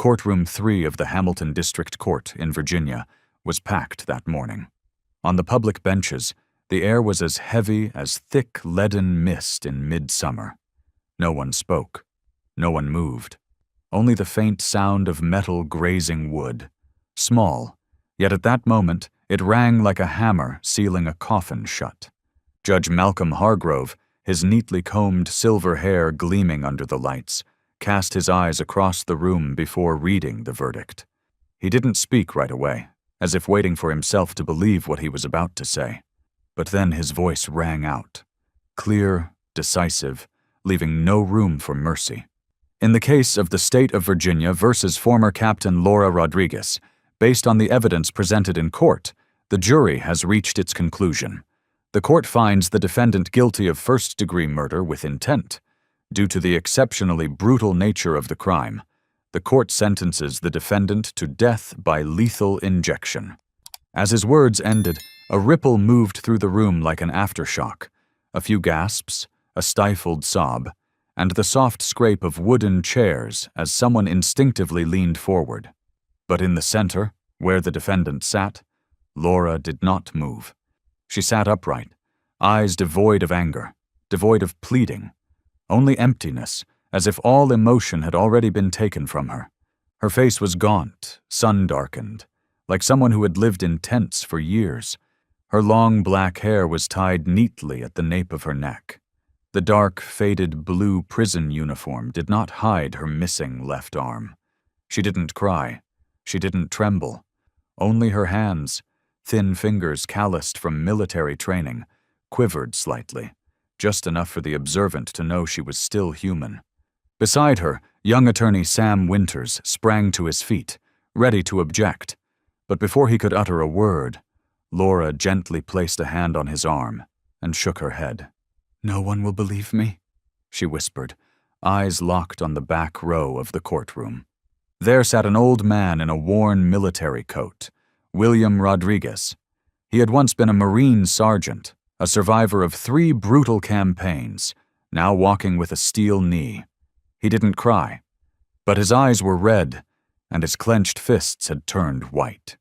Courtroom 3 of the Hamilton District Court in Virginia was packed that morning. On the public benches, the air was as heavy as thick leaden mist in midsummer. No one spoke. No one moved. Only the faint sound of metal grazing wood. Small, yet at that moment it rang like a hammer sealing a coffin shut. Judge Malcolm Hargrove, his neatly combed silver hair gleaming under the lights, cast his eyes across the room before reading the verdict. He didn't speak right away, as if waiting for himself to believe what he was about to say. But then his voice rang out, clear, decisive, leaving no room for mercy. In the case of the State of Virginia versus former Captain Laura Rodriguez, based on the evidence presented in court, the jury has reached its conclusion. The court finds the defendant guilty of first-degree murder with intent. Due to the exceptionally brutal nature of the crime, the court sentences the defendant to death by lethal injection. As his words ended, a ripple moved through the room like an aftershock. A few gasps, a stifled sob, and the soft scrape of wooden chairs as someone instinctively leaned forward. But in the center, where the defendant sat, Laura did not move. She sat upright, eyes devoid of anger, devoid of pleading, only emptiness, as if all emotion had already been taken from her. Her face was gaunt, sun-darkened, like someone who had lived in tents for years. Her long black hair was tied neatly at the nape of her neck. The dark, faded blue prison uniform did not hide her missing left arm. She didn't cry. She didn't tremble. Only her hands, thin fingers calloused from military training, quivered slightly, just enough for the observant to know she was still human. Beside her, young attorney Sam Winters sprang to his feet, ready to object. But before he could utter a word, Laura gently placed a hand on his arm and shook her head. "No one will believe me," she whispered, eyes locked on the back row of the courtroom. There sat an old man in a worn military coat, William Rodriguez. He had once been a Marine sergeant, a survivor of 3 brutal campaigns, now walking with a steel knee. He didn't cry, but his eyes were red, and his clenched fists had turned white.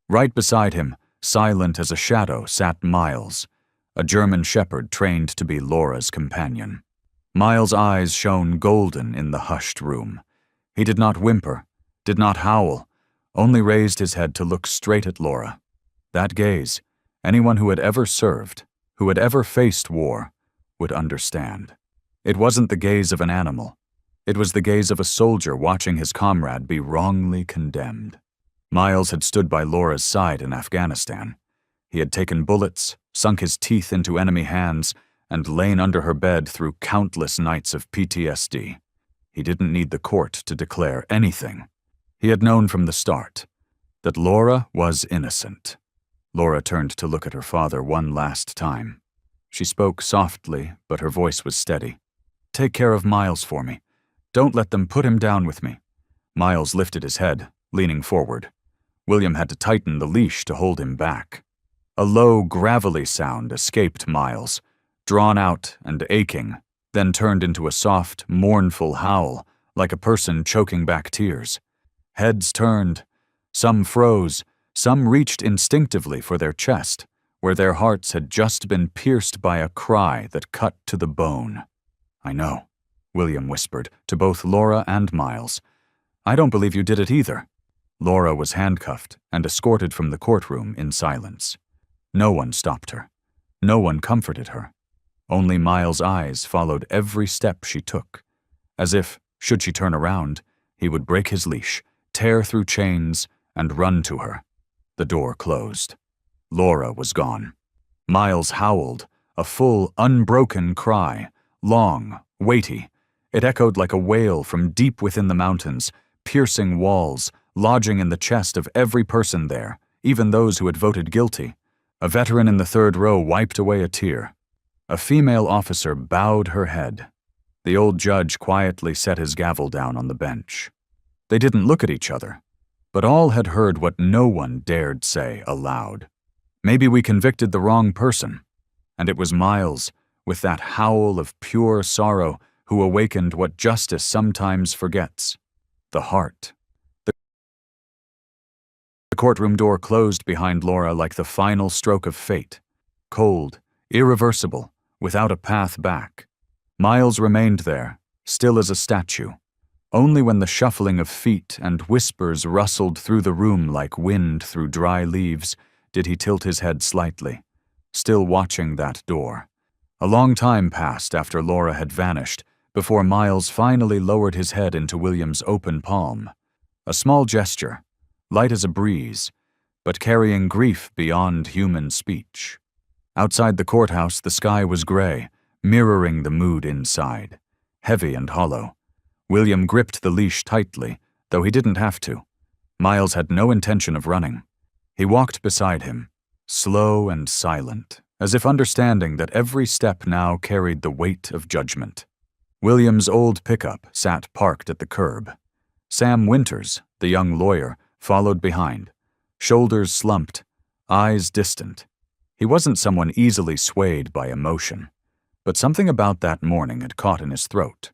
Right beside him, silent as a shadow, sat Miles, a German shepherd trained to be Laura's companion. Miles' eyes shone golden in the hushed room. He did not whimper, did not howl, only raised his head to look straight at Laura. That gaze, anyone who had ever served, who had ever faced war, would understand. It wasn't the gaze of an animal. It was the gaze of a soldier watching his comrade be wrongly condemned. Miles had stood by Laura's side in Afghanistan. He had taken bullets, sunk his teeth into enemy hands, and lain under her bed through countless nights of PTSD. He didn't need the court to declare anything. He had known from the start that Laura was innocent. Laura turned to look at her father one last time. She spoke softly, but her voice was steady. "Take care of Miles for me. Don't let them put him down with me." Miles lifted his head, leaning forward. William had to tighten the leash to hold him back. A low, gravelly sound escaped Miles, drawn out and aching, then turned into a soft, mournful howl, like a person choking back tears. Heads turned. Some froze. Some reached instinctively for their chest, where their hearts had just been pierced by a cry that cut to the bone. "I know," William whispered to both Laura and Miles. "I don't believe you did it either." Laura was handcuffed and escorted from the courtroom in silence. No one stopped her. No one comforted her. Only Miles' eyes followed every step she took, as if, should she turn around, he would break his leash, tear through chains, and run to her. The door closed. Laura was gone. Miles howled, a full, unbroken cry, long, weighty. It echoed like a wail from deep within the mountains, piercing walls, lodging in the chest of every person there, even those who had voted guilty. A veteran in the third row wiped away a tear. A female officer bowed her head. The old judge quietly set his gavel down on the bench. They didn't look at each other, but all had heard what no one dared say aloud. Maybe we convicted the wrong person, and it was Miles, with that howl of pure sorrow, who awakened what justice sometimes forgets: the heart. The courtroom door closed behind Laura like the final stroke of fate. Cold, irreversible, without a path back. Miles remained there, still as a statue. Only when the shuffling of feet and whispers rustled through the room like wind through dry leaves did he tilt his head slightly, still watching that door. A long time passed after Laura had vanished before Miles finally lowered his head into William's open palm. A small gesture, light as a breeze, but carrying grief beyond human speech. Outside the courthouse, the sky was gray, mirroring the mood inside, heavy and hollow. William gripped the leash tightly, though he didn't have to. Miles had no intention of running. He walked beside him, slow and silent, as if understanding that every step now carried the weight of judgment. William's old pickup sat parked at the curb. Sam Winters, the young lawyer, followed behind, shoulders slumped, eyes distant. He wasn't someone easily swayed by emotion, but something about that morning had caught in his throat.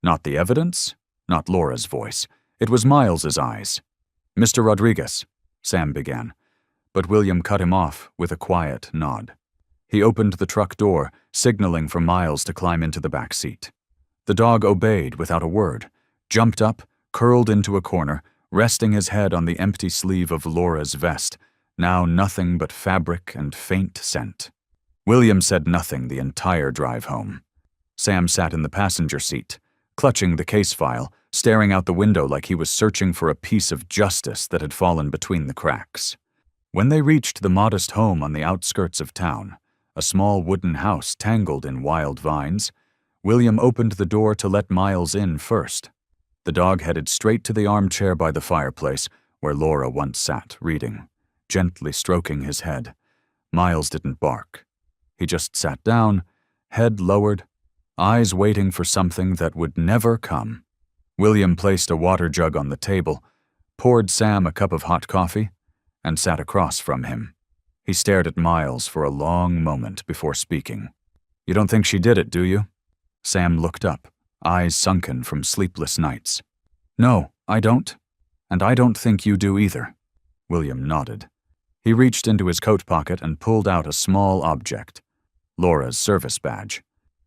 Not the evidence, not Laura's voice. It was Miles's eyes. "Mr. Rodriguez," Sam began, but William cut him off with a quiet nod. He opened the truck door, signaling for Miles to climb into the back seat. The dog obeyed without a word, jumped up, curled into a corner, resting his head on the empty sleeve of Laura's vest, now nothing but fabric and faint scent. William said nothing the entire drive home. Sam sat in the passenger seat, clutching the case file, staring out the window like he was searching for a piece of justice that had fallen between the cracks. When they reached the modest home on the outskirts of town, a small wooden house tangled in wild vines, William opened the door to let Miles in first. The dog headed straight to the armchair by the fireplace where Laura once sat, reading, gently stroking his head. Miles didn't bark. He just sat down, head lowered, eyes waiting for something that would never come. William placed a water jug on the table, poured Sam a cup of hot coffee, and sat across from him. He stared at Miles for a long moment before speaking. "You don't think she did it, do you?" Sam looked up, eyes sunken from sleepless nights. "No, I don't. And I don't think you do either." William nodded. He reached into his coat pocket and pulled out a small object, Laura's service badge.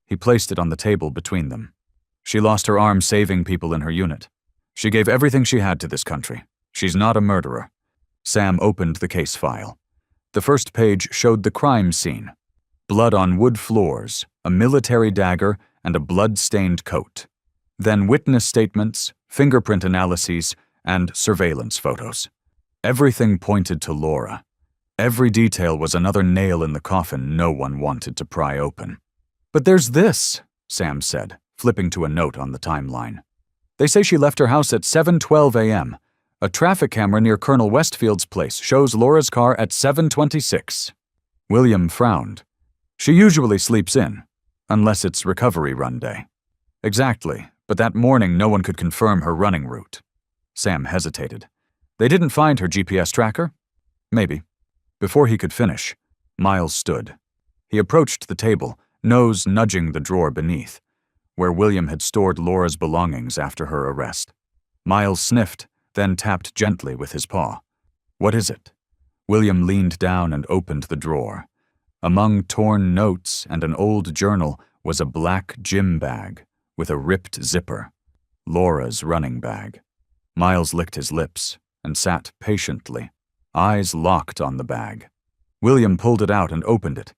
He placed it on the table between them. "She lost her arm saving people in her unit. She gave everything she had to this country. She's not a murderer." Sam opened the case file. The first page showed the crime scene. Blood on wood floors, a military dagger, and a blood-stained coat. Then witness statements, fingerprint analyses, and surveillance photos. Everything pointed to Laura. Every detail was another nail in the coffin no one wanted to pry open. "But there's this," Sam said, flipping to a note on the timeline. "They say she left her house at 7:12 a.m. A traffic camera near Colonel Westfield's place shows Laura's car at 7:26. William frowned. "She usually sleeps in, unless it's recovery run day." "Exactly, but that morning no one could confirm her running route." Sam hesitated. "They didn't find her GPS tracker?" "Maybe." Before he could finish, Miles stood. He approached the table, nose nudging the drawer beneath, where William had stored Laura's belongings after her arrest. Miles sniffed, then tapped gently with his paw. "What is it?" William leaned down and opened the drawer. Among torn notes and an old journal was a black gym bag with a ripped zipper. Laura's running bag. Miles licked his lips and sat patiently, eyes locked on the bag. William pulled it out and opened it.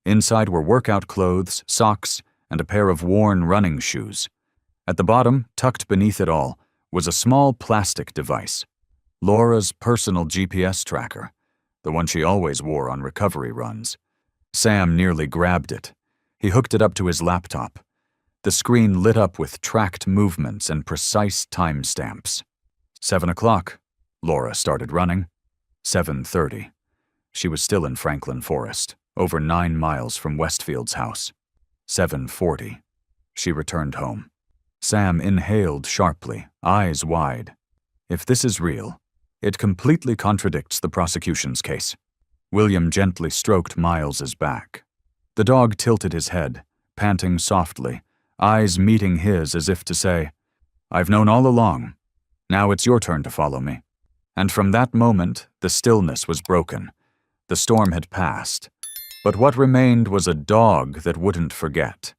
Inside were workout clothes, socks, and a pair of worn running shoes. At the bottom, tucked beneath it all, was a small plastic device. Laura's personal GPS tracker, the one she always wore on recovery runs. Sam nearly grabbed it. He hooked it up to his laptop. The screen lit up with tracked movements and precise timestamps. 7 o'clock. Laura started running. 7:30. She was still in Franklin Forest, over 9 miles from Westfield's house. 7:40. She returned home. Sam inhaled sharply, eyes wide. If this is real, it completely contradicts the prosecution's case. William gently stroked Miles's back. The dog tilted his head, panting softly, eyes meeting his as if to say, "I've known all along. Now it's your turn to follow me." And from that moment, the stillness was broken. The storm had passed. But what remained was a dog that wouldn't forget.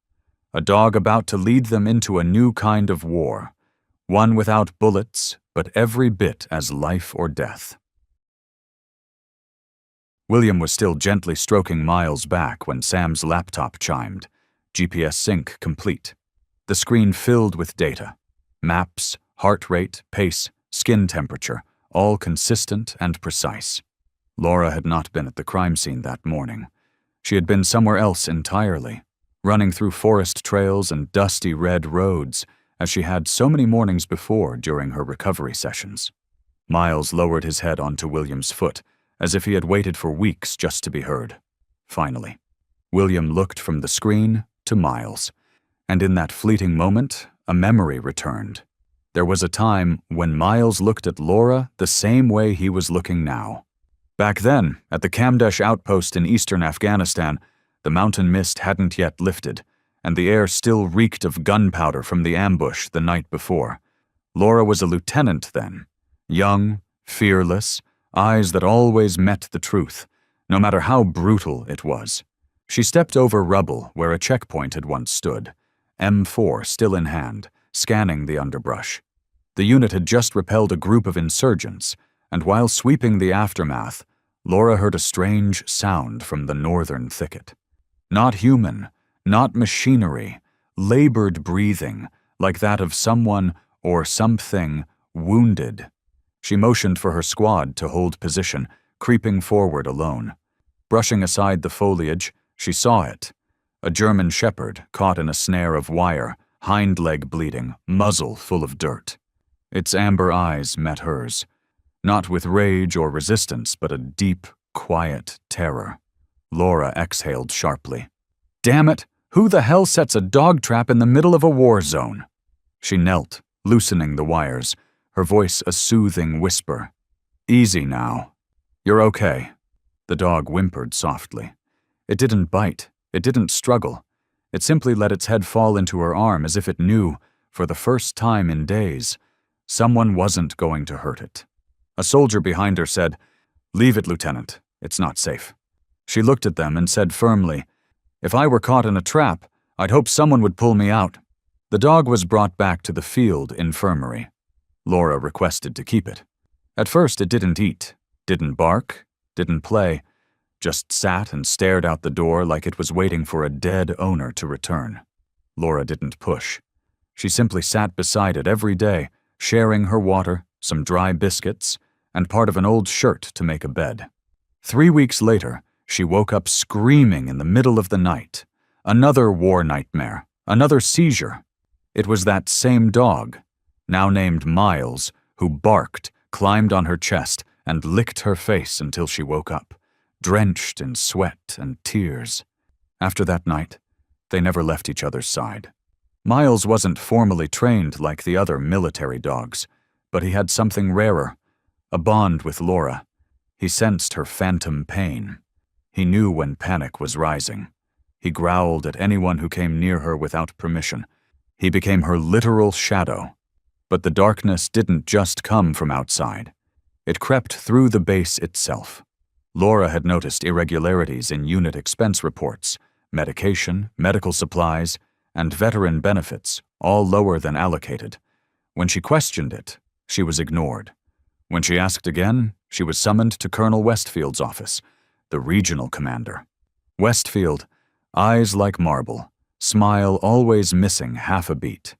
A dog about to lead them into a new kind of war. One without bullets, but every bit as life or death. William was still gently stroking Miles' back when Sam's laptop chimed. GPS sync complete. The screen filled with data. Maps, heart rate, pace, skin temperature, all consistent and precise. Laura had not been at the crime scene that morning. She had been somewhere else entirely, running through forest trails and dusty red roads, as she had so many mornings before during her recovery sessions. Miles lowered his head onto William's foot, as if he had waited for weeks just to be heard. Finally, William looked from the screen to Miles, and in that fleeting moment, a memory returned. There was a time when Miles looked at Laura the same way he was looking now. Back then, at the Kamdesh outpost in eastern Afghanistan, the mountain mist hadn't yet lifted, and the air still reeked of gunpowder from the ambush the night before. Laura was a lieutenant then, young, fearless, eyes that always met the truth, no matter how brutal it was. She stepped over rubble where a checkpoint had once stood, M4 still in hand, scanning the underbrush. The unit had just repelled a group of insurgents, and while sweeping the aftermath, Laura heard a strange sound from the northern thicket. Not human, not machinery, labored breathing, like that of someone or something wounded. She motioned for her squad to hold position, creeping forward alone. Brushing aside the foliage, she saw it. A German shepherd caught in a snare of wire, hind leg bleeding, muzzle full of dirt. Its amber eyes met hers, not with rage or resistance, but a deep, quiet terror. Laura exhaled sharply. Damn it! Who the hell sets a dog trap in the middle of a war zone? She knelt, loosening the wires, her voice a soothing whisper. Easy now. You're okay. The dog whimpered softly. It didn't bite. It didn't struggle. It simply let its head fall into her arm as if it knew, for the first time in days, someone wasn't going to hurt it. A soldier behind her said, Leave it, Lieutenant. It's not safe. She looked at them and said firmly, If I were caught in a trap, I'd hope someone would pull me out. The dog was brought back to the field infirmary. Laura requested to keep it. At first it didn't eat, didn't bark, didn't play, just sat and stared out the door like it was waiting for a dead owner to return. Laura didn't push. She simply sat beside it every day, sharing her water, some dry biscuits, and part of an old shirt to make a bed. 3 weeks later, she woke up screaming in the middle of the night. Another war nightmare, another seizure. It was that same dog, now named Miles, who barked, climbed on her chest, and licked her face until she woke up, drenched in sweat and tears. After that night, they never left each other's side. Miles wasn't formally trained like the other military dogs, but he had something rarer, a bond with Laura. He sensed her phantom pain. He knew when panic was rising. He growled at anyone who came near her without permission. He became her literal shadow. But the darkness didn't just come from outside. It crept through the base itself. Laura had noticed irregularities in unit expense reports, medication, medical supplies, and veteran benefits, all lower than allocated. When she questioned it, she was ignored. When she asked again, she was summoned to Colonel Westfield's office, the regional commander. Westfield, eyes like marble, smile always missing half a beat.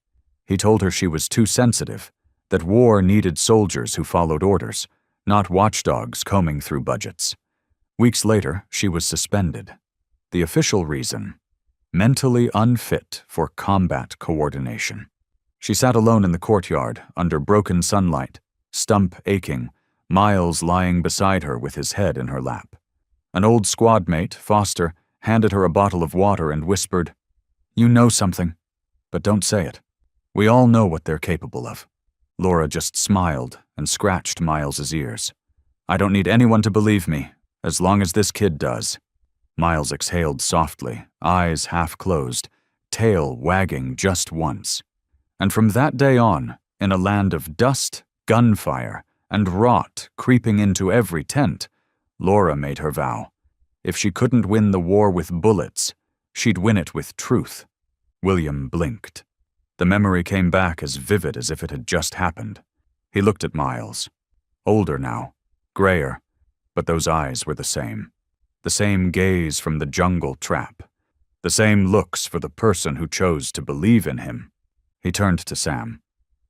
He told her she was too sensitive, that war needed soldiers who followed orders, not watchdogs combing through budgets. Weeks later, she was suspended. The official reason: mentally unfit for combat coordination. She sat alone in the courtyard, under broken sunlight, stump aching, Miles lying beside her with his head in her lap. An old squad mate, Foster, handed her a bottle of water and whispered, "You know something, but don't say it. We all know what they're capable of." Laura just smiled and scratched Miles's ears. "I don't need anyone to believe me, as long as this kid does." Miles exhaled softly, eyes half closed, tail wagging just once. And from that day on, in a land of dust, gunfire, and rot creeping into every tent, Laura made her vow. If she couldn't win the war with bullets, she'd win it with truth. William blinked. The memory came back as vivid as if it had just happened. He looked at Miles. Older now, grayer, but those eyes were the same. The same gaze from the jungle trap. The same looks for the person who chose to believe in him. He turned to Sam.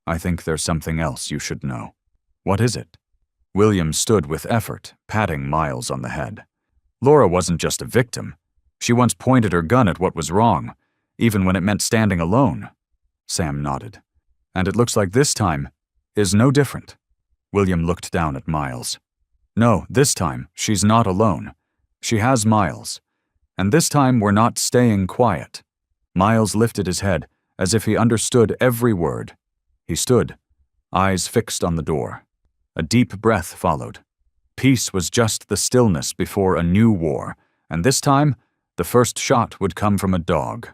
I think there's something else you should know. What is it? William stood with effort, patting Miles on the head. Laura wasn't just a victim. She once pointed her gun at what was wrong, even when it meant standing alone. Sam nodded. And it looks like this time is no different. William looked down at Miles. No, this time she's not alone. She has Miles. And this time we're not staying quiet. Miles lifted his head as if he understood every word. He stood, eyes fixed on the door. A deep breath followed. Peace was just the stillness before a new war, and this time, the first shot would come from a dog.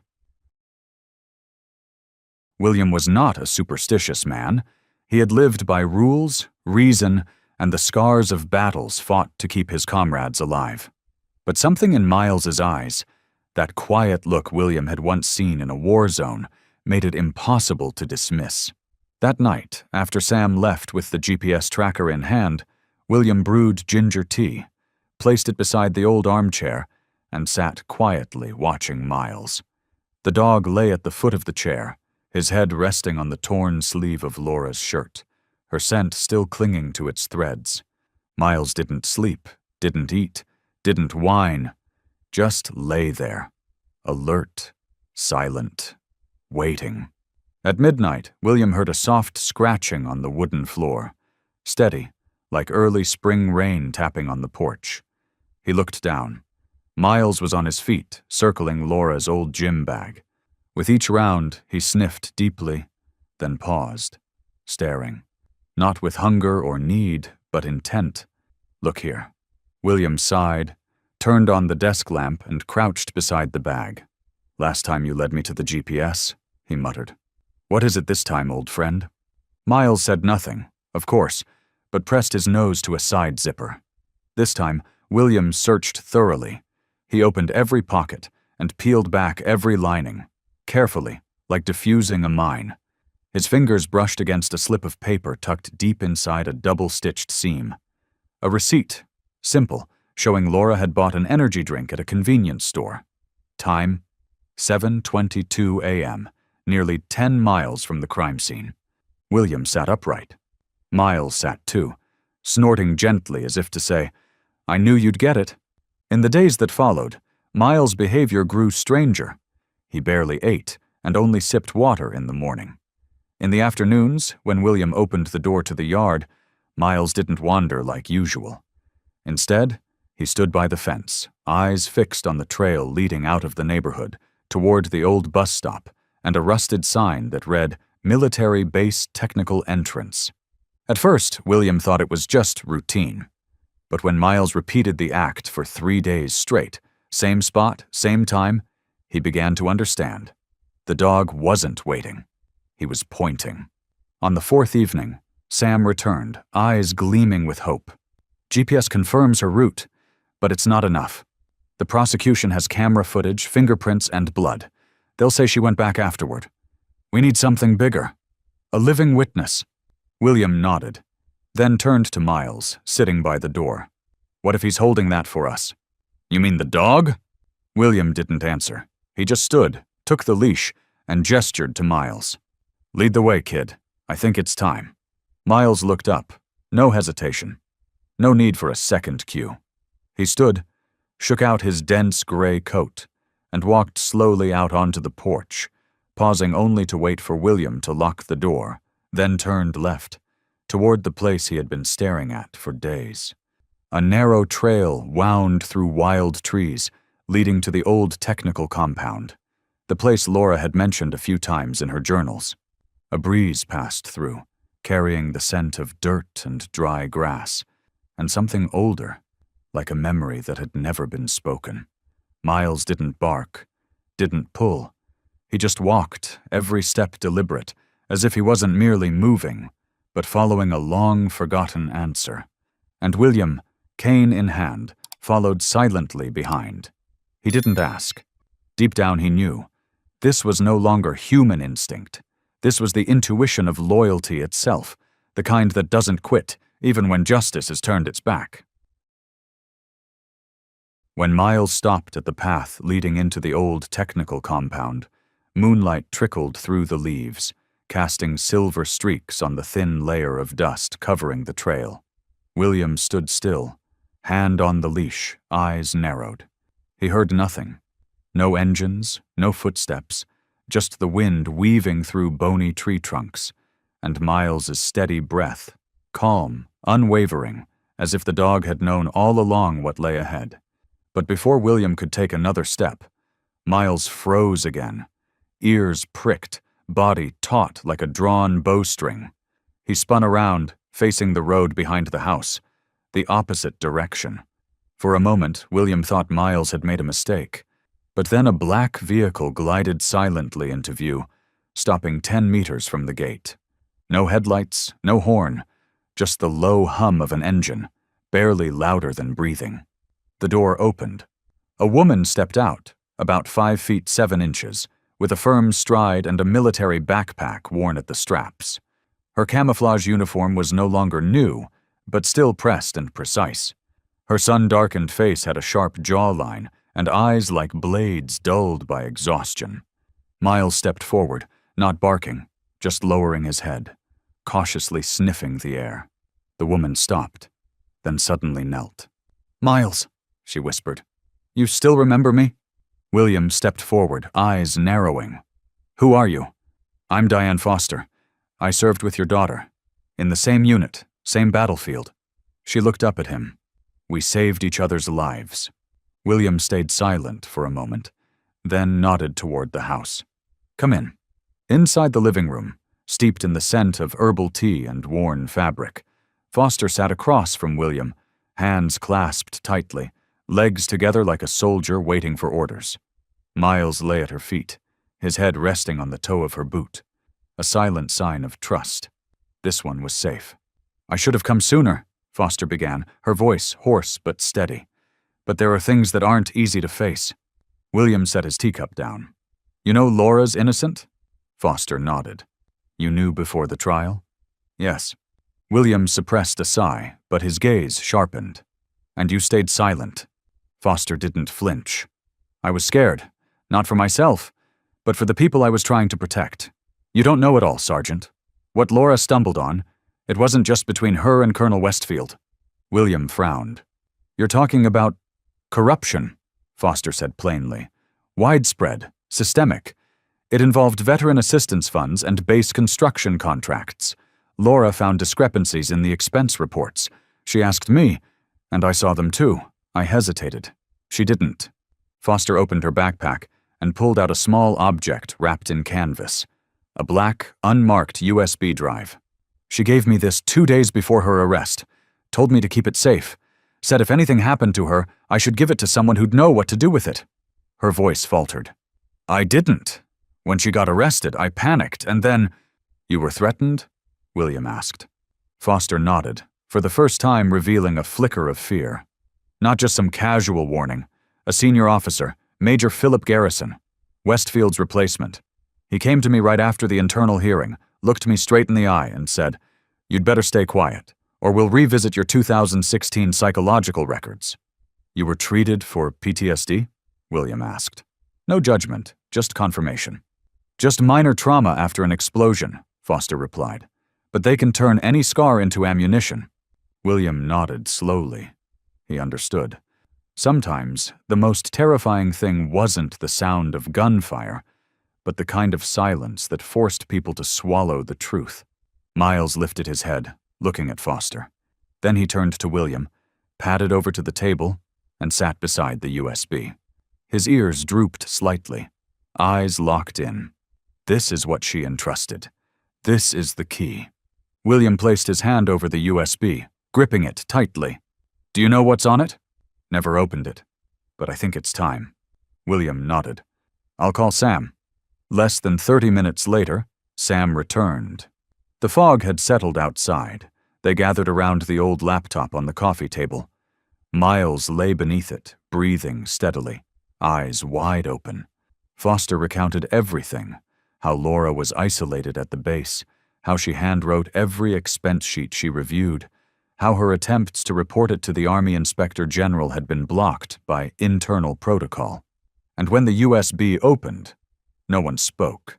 William was not a superstitious man. He had lived by rules, reason, and the scars of battles fought to keep his comrades alive. But something in Miles's eyes, that quiet look William had once seen in a war zone, made it impossible to dismiss. That night, after Sam left with the GPS tracker in hand, William brewed ginger tea, placed it beside the old armchair, and sat quietly watching Miles. The dog lay at the foot of the chair, his head resting on the torn sleeve of Laura's shirt, her scent still clinging to its threads. Miles didn't sleep, didn't eat, didn't whine, just lay there, alert, silent, waiting. At midnight, William heard a soft scratching on the wooden floor, steady, like early spring rain tapping on the porch. He looked down. Miles was on his feet, circling Laura's old gym bag. With each round, he sniffed deeply, then paused, staring. Not with hunger or need, but intent. Look here. William sighed, turned on the desk lamp, and crouched beside the bag. Last time you led me to the GPS, he muttered. What is it this time, old friend? Miles said nothing, of course, but pressed his nose to a side zipper. This time, William searched thoroughly. He opened every pocket and peeled back every lining, carefully, like diffusing a mine. His fingers brushed against a slip of paper tucked deep inside a double-stitched seam. A receipt, simple, showing Laura had bought an energy drink at a convenience store. Time, 7:22 a.m., nearly 10 miles from the crime scene. William sat upright. Miles sat too, snorting gently as if to say, I knew you'd get it. In the days that followed, Miles' behavior grew stranger. He barely ate and only sipped water in the morning. In the afternoons, when William opened the door to the yard, Miles didn't wander like usual. Instead, he stood by the fence, eyes fixed on the trail leading out of the neighborhood, toward the old bus stop, and a rusted sign that read, Military Base Technical Entrance. At first, William thought it was just routine. But when Miles repeated the act for 3 days straight, same spot, same time, he began to understand. The dog wasn't waiting. He was pointing. On the 4th evening, Sam returned, eyes gleaming with hope. GPS confirms her route, but it's not enough. The prosecution has camera footage, fingerprints, and blood. They'll say she went back afterward. We need something bigger. A living witness. William nodded, then turned to Miles, sitting by the door. What if he's holding that for us? You mean the dog? William didn't answer. He just stood, took the leash, and gestured to Miles. Lead the way, kid. I think it's time. Miles looked up. No hesitation. No need for a second cue. He stood, shook out his dense gray coat, and walked slowly out onto the porch, pausing only to wait for William to lock the door, then turned left, toward the place he had been staring at for days. A narrow trail wound through wild trees, leading to the old technical compound, the place Laura had mentioned a few times in her journals. A breeze passed through, carrying the scent of dirt and dry grass, and something older, like a memory that had never been spoken. Miles didn't bark, didn't pull. He just walked, every step deliberate, as if he wasn't merely moving, but following a long-forgotten answer. And William, cane in hand, followed silently behind. He didn't ask. Deep down he knew. This was no longer human instinct. This was the intuition of loyalty itself, the kind that doesn't quit, even when justice has turned its back. When Miles stopped at the path leading into the old technical compound, moonlight trickled through the leaves, casting silver streaks on the thin layer of dust covering the trail. William stood still, hand on the leash, eyes narrowed. He heard nothing. No engines, no footsteps, just the wind weaving through bony tree trunks, and Miles's steady breath, calm, unwavering, as if the dog had known all along what lay ahead. But before William could take another step, Miles froze again, ears pricked, body taut like a drawn bowstring. He spun around, facing the road behind the house, the opposite direction. For a moment, William thought Miles had made a mistake. But then a black vehicle glided silently into view, stopping 10 meters from the gate. No headlights, no horn, just the low hum of an engine, barely louder than breathing. The door opened. A woman stepped out, about 5 feet 7 inches, with a firm stride and a military backpack worn at the straps. Her camouflage uniform was no longer new, but still pressed and precise. Her sun-darkened face had a sharp jawline, and eyes like blades dulled by exhaustion. Miles stepped forward, not barking, just lowering his head, cautiously sniffing the air. The woman stopped, then suddenly knelt. "Miles," she whispered. "You still remember me?" William stepped forward, eyes narrowing. "Who are you?" "I'm Diane Foster. I served with your daughter. In the same unit, same battlefield." She looked up at him. "We saved each other's lives." William stayed silent for a moment, then nodded toward the house. "Come in." Inside the living room, steeped in the scent of herbal tea and worn fabric, Foster sat across from William, hands clasped tightly, legs together like a soldier waiting for orders. Miles lay at her feet, his head resting on the toe of her boot, a silent sign of trust. This one was safe. "I should have come sooner," Foster began, her voice hoarse but steady. "But there are things that aren't easy to face." William set his teacup down. "You know Laura's innocent?" Foster nodded. "You knew before the trial?" "Yes." William suppressed a sigh, but his gaze sharpened. "And you stayed silent." Foster didn't flinch. "I was scared, not for myself, but for the people I was trying to protect. You don't know it all, Sergeant. What Laura stumbled on, it wasn't just between her and Colonel Westfield." William frowned. "You're talking about corruption," Foster said plainly. "Widespread, systemic. It involved veteran assistance funds and base construction contracts. Laura found discrepancies in the expense reports. She asked me, and I saw them too. I hesitated. She didn't." Foster opened her backpack and pulled out a small object wrapped in canvas, a black, unmarked USB drive. "She gave me this 2 days before her arrest, told me to keep it safe, said if anything happened to her, I should give it to someone who'd know what to do with it." Her voice faltered. "I didn't. When she got arrested, I panicked, and then—" "You were threatened?" William asked. Foster nodded, for the first time revealing a flicker of fear. "Not just some casual warning. A senior officer, Major Philip Garrison, Westfield's replacement. He came to me right after the internal hearing, looked me straight in the eye, and said, 'You'd better stay quiet, or we'll revisit your 2016 psychological records.'" "You were treated for PTSD?" William asked. "No judgment, just confirmation." "Just minor trauma after an explosion," Foster replied. "But they can turn any scar into ammunition." William nodded slowly. He understood. Sometimes, the most terrifying thing wasn't the sound of gunfire, but the kind of silence that forced people to swallow the truth. Miles lifted his head, looking at Foster. Then he turned to William, padded over to the table, and sat beside the USB. His ears drooped slightly, eyes locked in. This is what she entrusted. This is the key. William placed his hand over the USB, gripping it tightly. "Do you know what's on it?" "Never opened it, but I think it's time." William nodded. "I'll call Sam." Less than 30 minutes later, Sam returned. The fog had settled outside. They gathered around the old laptop on the coffee table. Miles lay beneath it, breathing steadily, eyes wide open. Foster recounted everything: how Laura was isolated at the base, how she handwrote every expense sheet she reviewed, how her attempts to report it to the Army Inspector General had been blocked by internal protocol. And when the USB opened, no one spoke.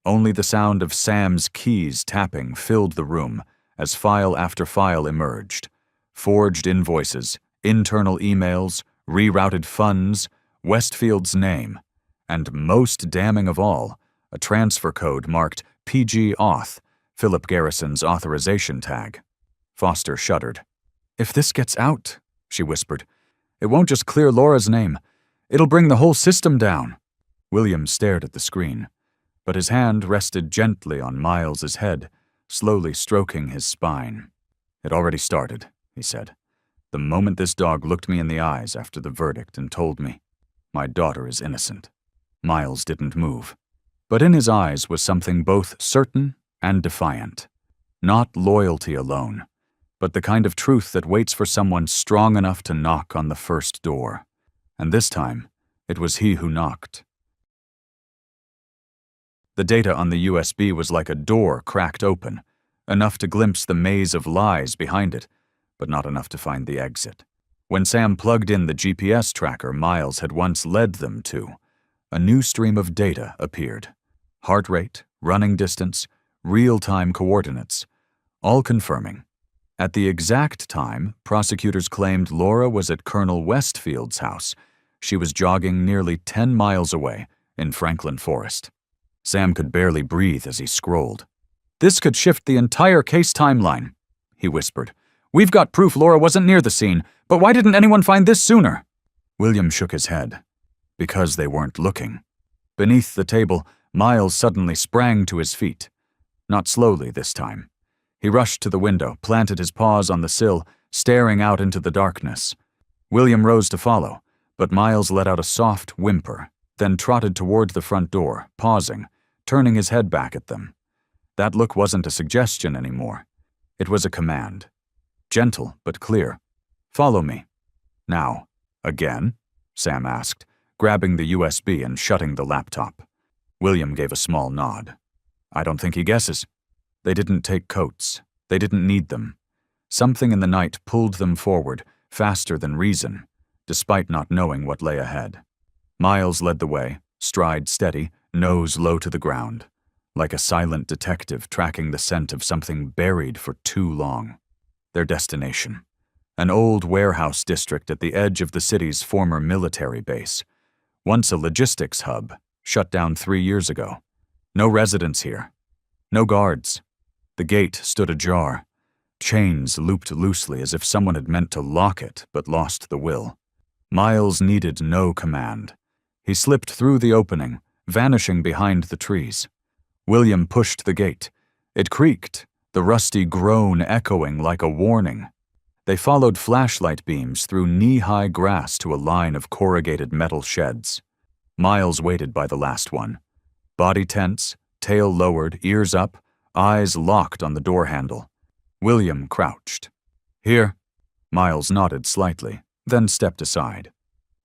Only the sound of Sam's keys tapping filled the room as file after file emerged. Forged invoices, internal emails, rerouted funds, Westfield's name, and most damning of all, a transfer code marked PG Auth, Philip Garrison's authorization tag. Foster shuddered. "If this gets out," she whispered, "it won't just clear Laura's name. It'll bring the whole system down." William stared at the screen, but his hand rested gently on Miles's head, slowly stroking his spine. "It already started," he said. "The moment this dog looked me in the eyes after the verdict and told me, 'My daughter is innocent.'" Miles didn't move, but in his eyes was something both certain and defiant. Not loyalty alone, but the kind of truth that waits for someone strong enough to knock on the first door. And this time, it was he who knocked. The data on the USB was like a door cracked open, enough to glimpse the maze of lies behind it, but not enough to find the exit. When Sam plugged in the GPS tracker Miles had once led them to, a new stream of data appeared. Heart rate, running distance, real-time coordinates, all confirming. At the exact time, prosecutors claimed Laura was at Colonel Westfield's house. She was jogging nearly 10 miles away in Franklin Forest. Sam could barely breathe as he scrolled. "This could shift the entire case timeline," he whispered. "We've got proof Laura wasn't near the scene, but why didn't anyone find this sooner?" William shook his head. Because they weren't looking. Beneath the table, Miles suddenly sprang to his feet. Not slowly this time. He rushed to the window, planted his paws on the sill, staring out into the darkness. William rose to follow, but Miles let out a soft whimper, then trotted toward the front door, pausing, turning his head back at them. That look wasn't a suggestion anymore. It was a command. Gentle but clear. "Follow me." "Now, again?" Sam asked, grabbing the USB and shutting the laptop. William gave a small nod. "I don't think he guesses." They didn't take coats. They didn't need them. Something in the night pulled them forward, faster than reason, despite not knowing what lay ahead. Miles led the way, stride steady, nose low to the ground, like a silent detective tracking the scent of something buried for too long. Their destination: an old warehouse district at the edge of the city's former military base. Once a logistics hub, shut down 3 years ago. No residents here. No guards. The gate stood ajar. Chains looped loosely as if someone had meant to lock it but lost the will. Miles needed no command. He slipped through the opening, vanishing behind the trees. William pushed the gate. It creaked, the rusty groan echoing like a warning. They followed flashlight beams through knee-high grass to a line of corrugated metal sheds. Miles waited by the last one. Body tense, tail lowered, ears up, eyes locked on the door handle. William crouched. "Here." Miles nodded slightly, then stepped aside.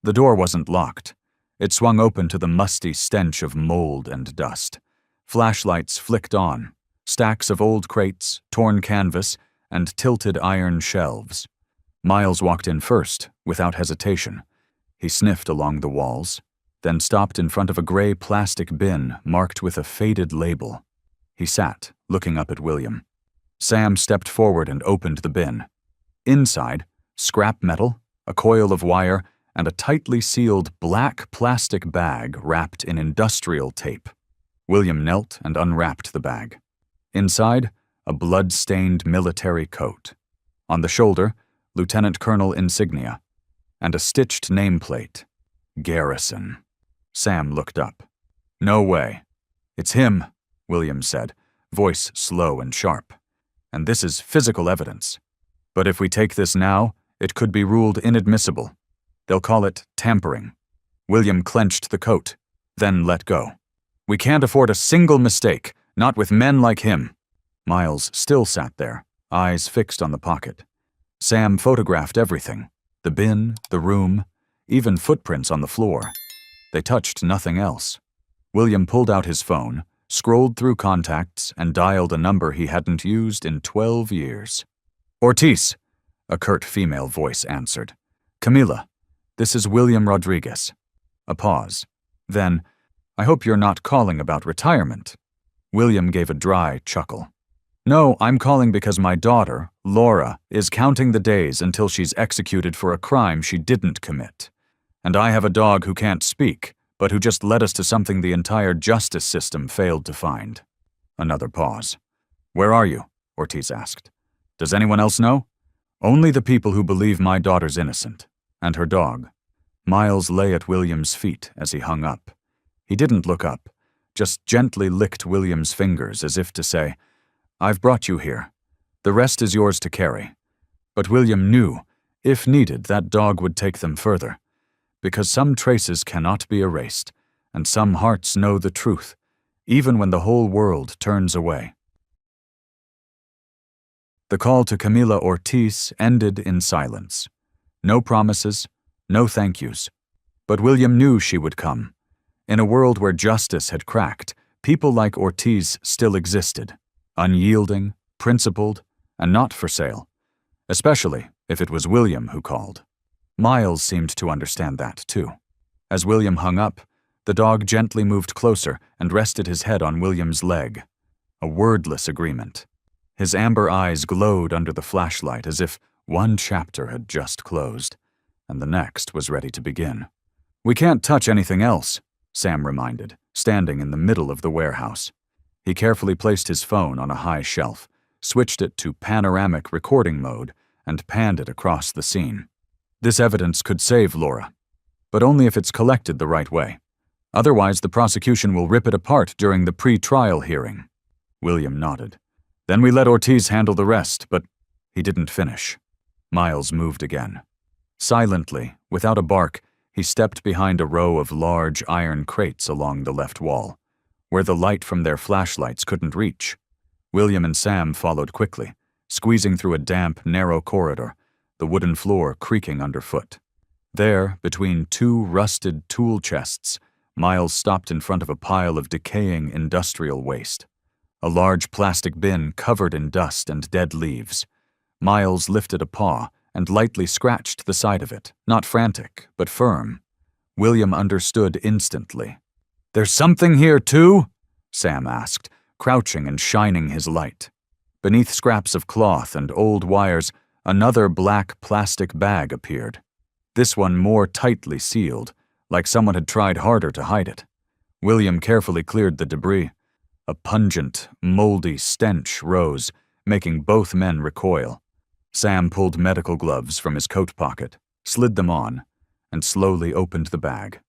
The door wasn't locked. It swung open to the musty stench of mold and dust. Flashlights flicked on, stacks of old crates, torn canvas, and tilted iron shelves. Miles walked in first, without hesitation. He sniffed along the walls, then stopped in front of a gray plastic bin marked with a faded label. He sat, looking up at William. Sam stepped forward and opened the bin. Inside, scrap metal, a coil of wire, and a tightly sealed black plastic bag wrapped in industrial tape. William knelt and unwrapped the bag. Inside, a blood-stained military coat. On the shoulder, Lieutenant Colonel insignia, and a stitched nameplate. Garrison. Sam looked up. "No way." "It's him," William said, voice slow and sharp. "And this is physical evidence. But if we take this now, it could be ruled inadmissible. They'll call it tampering." William clenched the coat, then let go. "We can't afford a single mistake, not with men like him." Miles still sat there, eyes fixed on the pocket. Sam photographed everything: the bin, the room, even footprints on the floor. They touched nothing else. William pulled out his phone, scrolled through contacts, and dialed a number he hadn't used in 12 years. "Ortiz," a curt female voice answered. "Camila, this is William Rodriguez." A pause. Then, "I hope you're not calling about retirement." William gave a dry chuckle. "No, I'm calling because my daughter, Laura, is counting the days until she's executed for a crime she didn't commit. And I have a dog who can't speak, but who just led us to something the entire justice system failed to find." Another pause. "Where are you?" Ortiz asked. "Does anyone else know?" "Only the people who believe my daughter's innocent. And her dog." Miles lay at William's feet as he hung up. He didn't look up, just gently licked William's fingers as if to say, "I've brought you here. The rest is yours to carry." But William knew, if needed, that dog would take them further. Because some traces cannot be erased, and some hearts know the truth, even when the whole world turns away. The call to Camila Ortiz ended in silence. No promises, no thank yous. But William knew she would come. In a world where justice had cracked, people like Ortiz still existed, unyielding, principled, and not for sale, especially if it was William who called. Miles seemed to understand that, too. As William hung up, the dog gently moved closer and rested his head on William's leg. A wordless agreement. His amber eyes glowed under the flashlight as if one chapter had just closed, and the next was ready to begin. "We can't touch anything else," Sam reminded, standing in the middle of the warehouse. He carefully placed his phone on a high shelf, switched it to panoramic recording mode, and panned it across the scene. "This evidence could save Laura, but only if it's collected the right way. Otherwise, the prosecution will rip it apart during the pre-trial hearing." William nodded. "Then we let Ortiz handle the rest, but—" He didn't finish. Miles moved again. Silently, without a bark, he stepped behind a row of large iron crates along the left wall, where the light from their flashlights couldn't reach. William and Sam followed quickly, squeezing through a damp, narrow corridor, the wooden floor creaking underfoot. There, between two rusted tool chests, Miles stopped in front of a pile of decaying industrial waste. A large plastic bin covered in dust and dead leaves. Miles lifted a paw and lightly scratched the side of it, not frantic, but firm. William understood instantly. "There's something here, too?" Sam asked, crouching and shining his light. Beneath scraps of cloth and old wires, another black plastic bag appeared. This one more tightly sealed, like someone had tried harder to hide it. William carefully cleared the debris. A pungent, moldy stench rose, making both men recoil. Sam pulled medical gloves from his coat pocket, slid them on, and slowly opened the bag.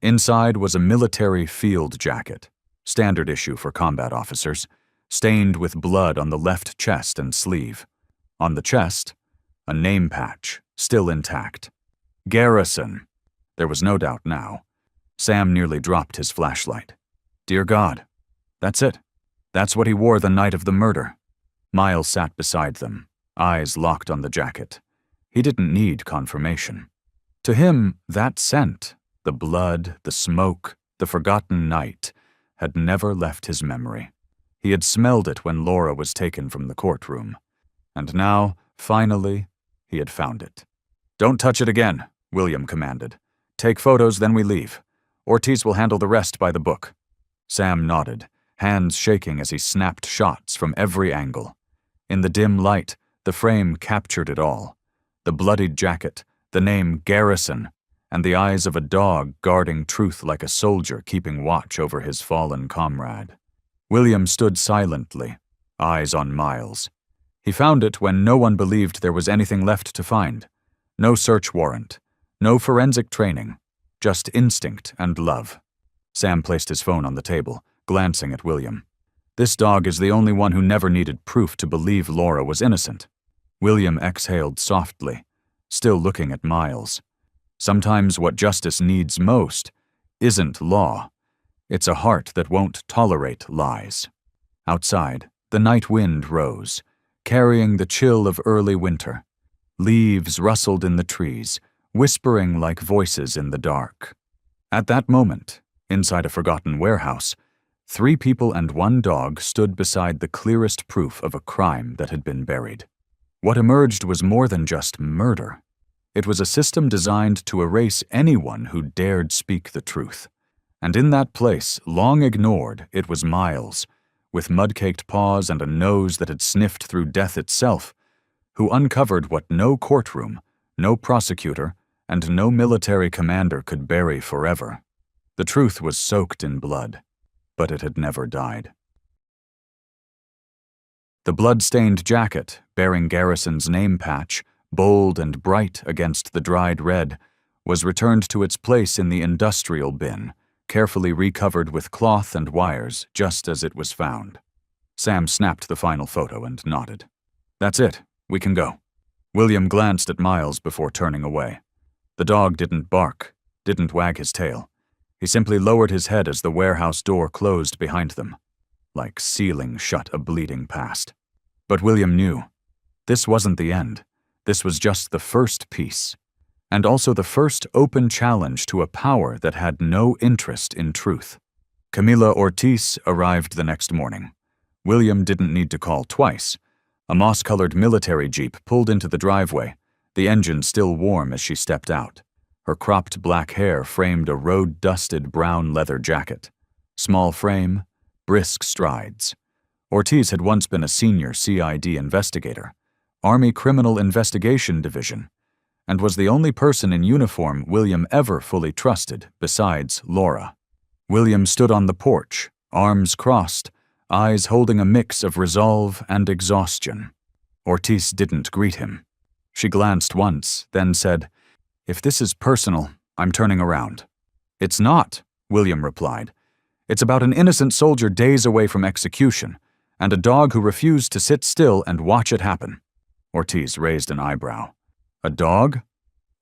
Inside was a military field jacket, standard issue for combat officers, stained with blood on the left chest and sleeve. On the chest, a name patch, still intact. Garrison. There was no doubt now. Sam nearly dropped his flashlight. Dear God. That's it. That's what he wore the night of the murder. Miles sat beside them, eyes locked on the jacket. He didn't need confirmation. To him, that scent, the blood, the smoke, the forgotten night, had never left his memory. He had smelled it when Laura was taken from the courtroom. And now, finally, he had found it. Don't touch it again, William commanded. Take photos, then we leave. Ortiz will handle the rest by the book. Sam nodded, hands shaking as he snapped shots from every angle. In the dim light, the frame captured it all. The bloodied jacket, the name Garrison, and the eyes of a dog guarding truth like a soldier keeping watch over his fallen comrade. William stood silently, eyes on Miles. He found it when no one believed there was anything left to find. No search warrant, no forensic training, just instinct and love. Sam placed his phone on the table, glancing at William. This dog is the only one who never needed proof to believe Laura was innocent. William exhaled softly, still looking at Miles. Sometimes what justice needs most isn't law. It's a heart that won't tolerate lies. Outside, The night wind rose, carrying the chill of early winter. Leaves rustled in the trees, whispering like voices in the dark. At that moment, inside a forgotten warehouse, 3 people and 1 dog stood beside the clearest proof of a crime that had been buried. What emerged was more than just murder. It was a system designed to erase anyone who dared speak the truth. And in that place, long ignored, it was Miles, with mud-caked paws and a nose that had sniffed through death itself, who uncovered what no courtroom, no prosecutor, and no military commander could bury forever. The truth was soaked in blood, but it had never died. The blood-stained jacket, bearing Garrison's name patch, bold and bright against the dried red, was returned to its place in the industrial bin, carefully recovered with cloth and wires, just as it was found. Sam snapped the final photo and nodded. "That's it. We can go." William glanced at Miles before turning away. The dog didn't bark, didn't wag his tail. He simply lowered his head as the warehouse door closed behind them, like sealing shut a bleeding past. But William knew. This wasn't the end. This was just the first piece, and also the first open challenge to a power that had no interest in truth. Camila Ortiz arrived the next morning. William didn't need to call twice. A moss-colored military jeep pulled into the driveway, the engine still warm as she stepped out. Her cropped black hair framed a road-dusted brown leather jacket. Small frame, brisk strides. Ortiz had once been a senior CID investigator, Army Criminal Investigation Division, and was the only person in uniform William ever fully trusted, besides Laura. William stood on the porch, arms crossed, eyes holding a mix of resolve and exhaustion. Ortiz didn't greet him. She glanced once, then said, "If this is personal, I'm turning around." "It's not," William replied. "It's about an innocent soldier days away from execution, and a dog who refused to sit still and watch it happen." Ortiz raised an eyebrow. "A dog?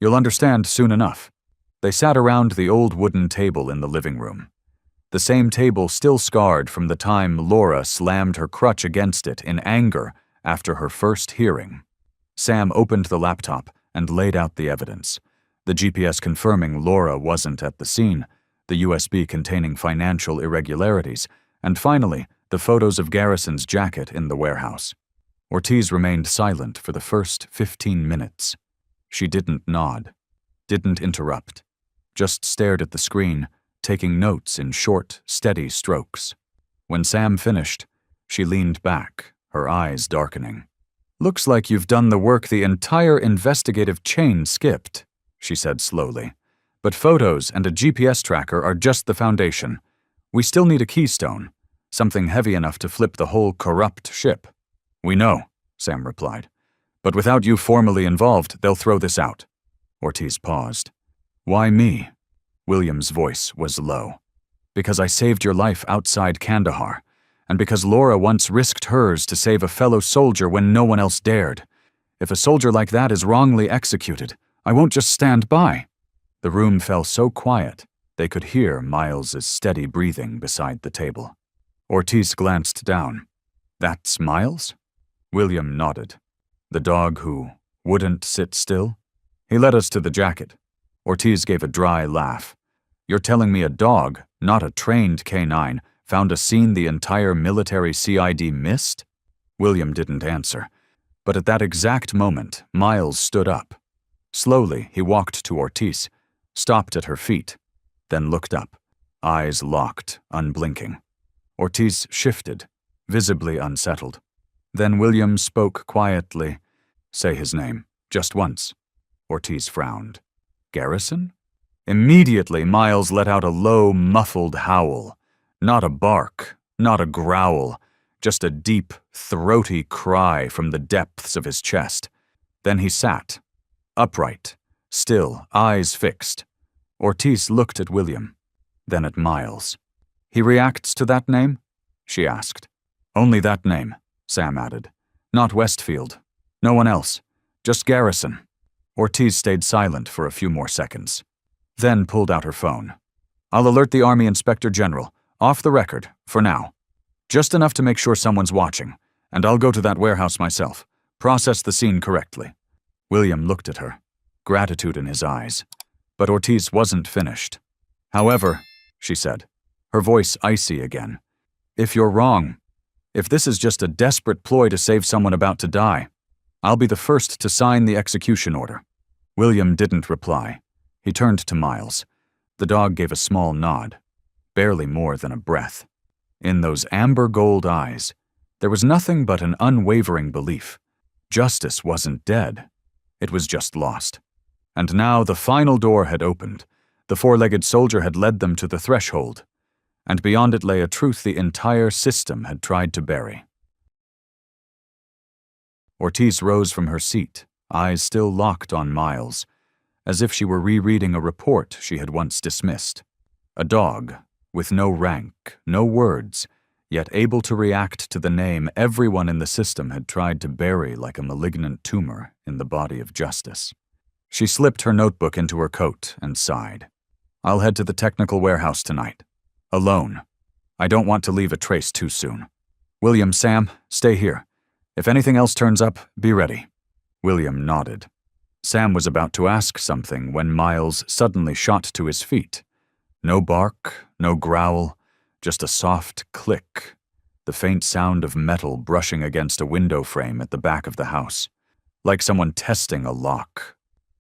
You'll understand soon enough." They sat around the old wooden table in the living room. The same table still scarred from the time Laura slammed her crutch against it in anger after her first hearing. Sam opened the laptop and laid out the evidence. The GPS confirming Laura wasn't at the scene, the USB containing financial irregularities, and finally, the photos of Garrison's jacket in the warehouse. Ortiz remained silent for the first 15 minutes. She didn't nod, didn't interrupt, just stared at the screen, taking notes in short, steady strokes. When Sam finished, she leaned back, her eyes darkening. "Looks like you've done the work the entire investigative chain skipped," she said slowly. "But photos and a GPS tracker are just the foundation. We still need a keystone, something heavy enough to flip the whole corrupt ship." "We know," Sam replied. "But without you formally involved, they'll throw this out." Ortiz paused. "Why me?" William's voice was low. "Because I saved your life outside Kandahar, and because Laura once risked hers to save a fellow soldier when no one else dared. If a soldier like that is wrongly executed, I won't just stand by." The room fell so quiet, they could hear Miles's steady breathing beside the table. Ortiz glanced down. "That's Miles?" William nodded. "The dog who wouldn't sit still?" "He led us to the jacket." Ortiz gave a dry laugh. "You're telling me a dog, not a trained canine, found a scene the entire military CID missed?" William didn't answer, but at that exact moment, Miles stood up. Slowly, he walked to Ortiz, stopped at her feet, then looked up, eyes locked, unblinking. Ortiz shifted, visibly unsettled. Then William spoke quietly. "Say his name, just once." Ortiz frowned. "Garrison?" Immediately, Miles let out a low, muffled howl. Not a bark, not a growl, just a deep, throaty cry from the depths of his chest. Then he sat, upright, still, eyes fixed. Ortiz looked at William, then at Miles. "He reacts to that name?" she asked. "Only that name," Sam added. "Not Westfield. No one else. Just Garrison." Ortiz stayed silent for a few more seconds, then pulled out her phone. "I'll alert the Army Inspector General. Off the record, for now." Just enough to make sure someone's watching, and I'll go to that warehouse myself. Process the scene correctly." William looked at her, gratitude in his eyes. But Ortiz wasn't finished. "However," she said, her voice icy again, "if you're wrong, if this is just a desperate ploy to save someone about to die, I'll be the first to sign the execution order." William didn't reply. He turned to Miles. The dog gave a small nod, barely more than a breath. In those amber gold eyes, there was nothing but an unwavering belief. Justice wasn't dead. It was just lost. And now the final door had opened. The four-legged soldier had led them to the threshold. And beyond it lay a truth the entire system had tried to bury. Ortiz rose from her seat, eyes still locked on Miles, as if she were rereading a report she had once dismissed. A dog, with no rank, no words, yet able to react to the name everyone in the system had tried to bury like a malignant tumor in the body of justice. She slipped her notebook into her coat and sighed. "I'll head to the technical warehouse tonight. Alone. I don't want to leave a trace too soon. William, Sam, stay here. If anything else turns up, be ready." William nodded. Sam was about to ask something when Miles suddenly shot to his feet. No bark, no growl, just a soft click, the faint sound of metal brushing against a window frame at the back of the house, like someone testing a lock.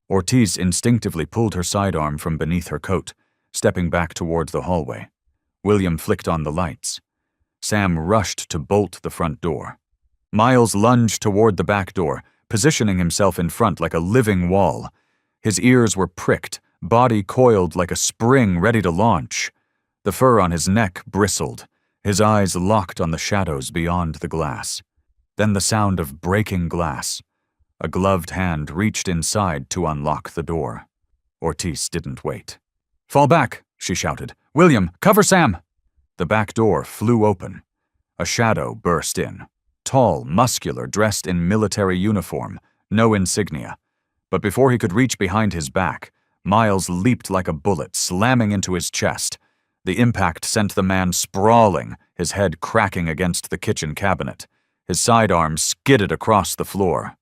Ortiz instinctively pulled her sidearm from beneath her coat, stepping back toward the hallway. William flicked on the lights. Sam rushed to bolt the front door. Miles lunged toward the back door, positioning himself in front like a living wall. His ears were pricked, body coiled like a spring ready to launch. The fur on his neck bristled, his eyes locked on the shadows beyond the glass. Then the sound of breaking glass. A gloved hand reached inside to unlock the door. Ortiz didn't wait. "Fall back," she shouted. "William, cover Sam!" The back door flew open. A shadow burst in. Tall, muscular, dressed in military uniform, no insignia. But before he could reach behind his back, Miles leaped like a bullet, slamming into his chest. The impact sent the man sprawling, his head cracking against the kitchen cabinet. His sidearm skidded across the floor.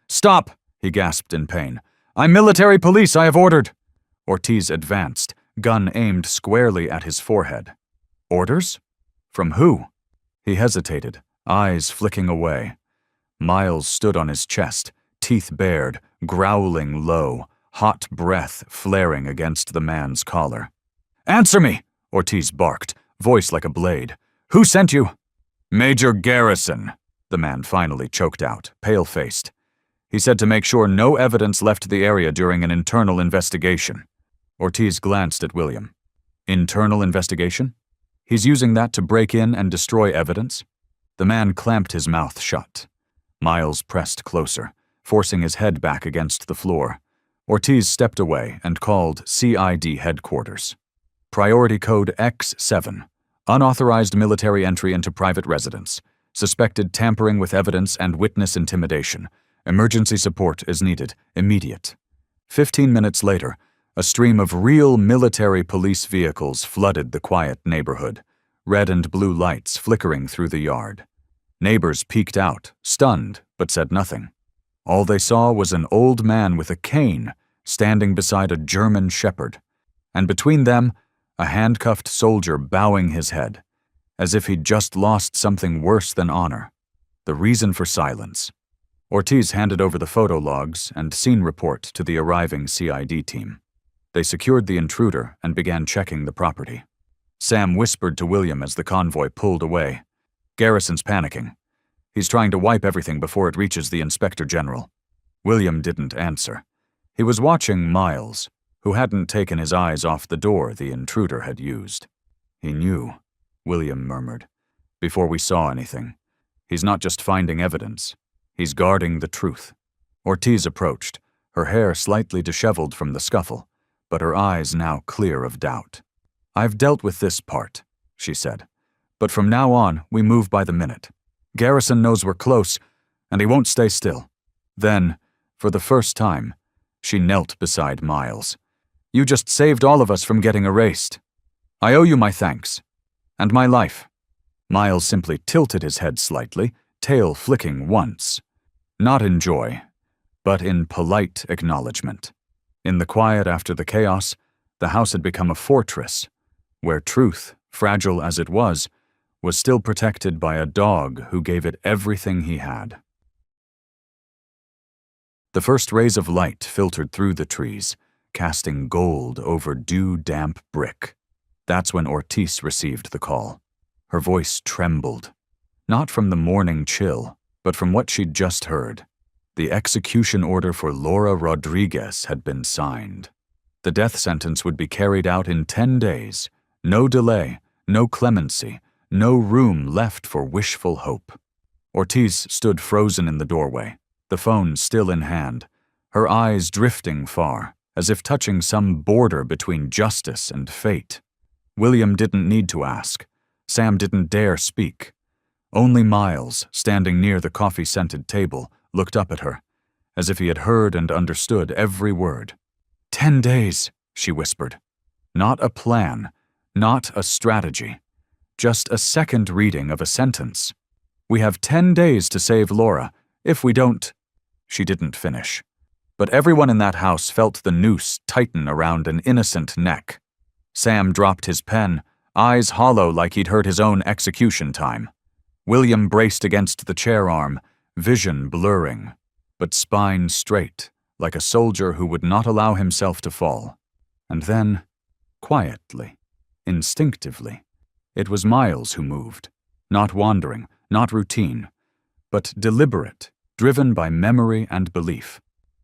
"Stop!" he gasped in pain. "I'm military police, I have ordered." Ortiz advanced, gun aimed squarely at his forehead. "Orders? From who?" He hesitated, eyes flicking away. Miles stood on his chest, teeth bared, growling low, hot breath flaring against the man's collar. "Answer me!" Ortiz barked, voice like a blade. "Who sent you?" "Major Garrison," the man finally choked out, pale-faced. He said to make sure no evidence left the area during an internal investigation. Ortiz glanced at William. "Internal investigation? He's using that to break in and destroy evidence?" The man clamped his mouth shut. Miles pressed closer, forcing his head back against the floor. Ortiz stepped away and called CID headquarters. Priority code X7. Unauthorized military entry into private residence. Suspected tampering with evidence and witness intimidation. Emergency support is needed. Immediate. 15 minutes later, a stream of real military police vehicles flooded the quiet neighborhood, red and blue lights flickering through the yard. Neighbors peeked out, stunned, but said nothing. All they saw was an old man with a cane standing beside a German shepherd, and between them, a handcuffed soldier bowing his head, as if he'd just lost something worse than honor. The reason for silence. Ortiz handed over the photo logs and scene report to the arriving CID team. They secured the intruder and began checking the property. Sam whispered to William as the convoy pulled away. "Garrison's panicking. He's trying to wipe everything before it reaches the Inspector General." William didn't answer. He was watching Miles, who hadn't taken his eyes off the door the intruder had used. "He knew," William murmured, "before we saw anything. He's not just finding evidence. He's guarding the truth." Ortiz approached, her hair slightly disheveled from the scuffle, but her eyes now clear of doubt. "I've dealt with this part," she said. "But from now on, we move by the minute. Garrison knows we're close, and he won't stay still." Then, for the first time, she knelt beside Miles. "You just saved all of us from getting erased. I owe you my thanks. And my life. Miles simply tilted his head slightly, tail flicking once. Not in joy, but in polite acknowledgement. In the quiet after the chaos, the house had become a fortress, where truth, fragile as it was still protected by a dog who gave it everything he had. The first rays of light filtered through the trees, casting gold over dew-damp brick. That's when Ortiz received the call. Her voice trembled, not from the morning chill, but from what she'd just heard. The execution order for Laura Rodriguez had been signed. The death sentence would be carried out in 10 days. No delay, no clemency, no room left for wishful hope. Ortiz stood frozen in the doorway, the phone still in hand, her eyes drifting far, as if touching some border between justice and fate. William didn't need to ask. Sam didn't dare speak. Only Miles, standing near the coffee-scented table, looked up at her, as if he had heard and understood every word. 10 days, she whispered. Not a plan, not a strategy, just a second reading of a sentence. We have 10 days to save Laura. If we don't... She didn't finish. But everyone in that house felt the noose tighten around an innocent neck. Sam dropped his pen, eyes hollow like he'd heard his own execution time. William braced against the chair arm, vision blurring, but spine straight, like a soldier who would not allow himself to fall. And then, quietly, instinctively, it was Miles who moved, not wandering, not routine, but deliberate, driven by memory and belief.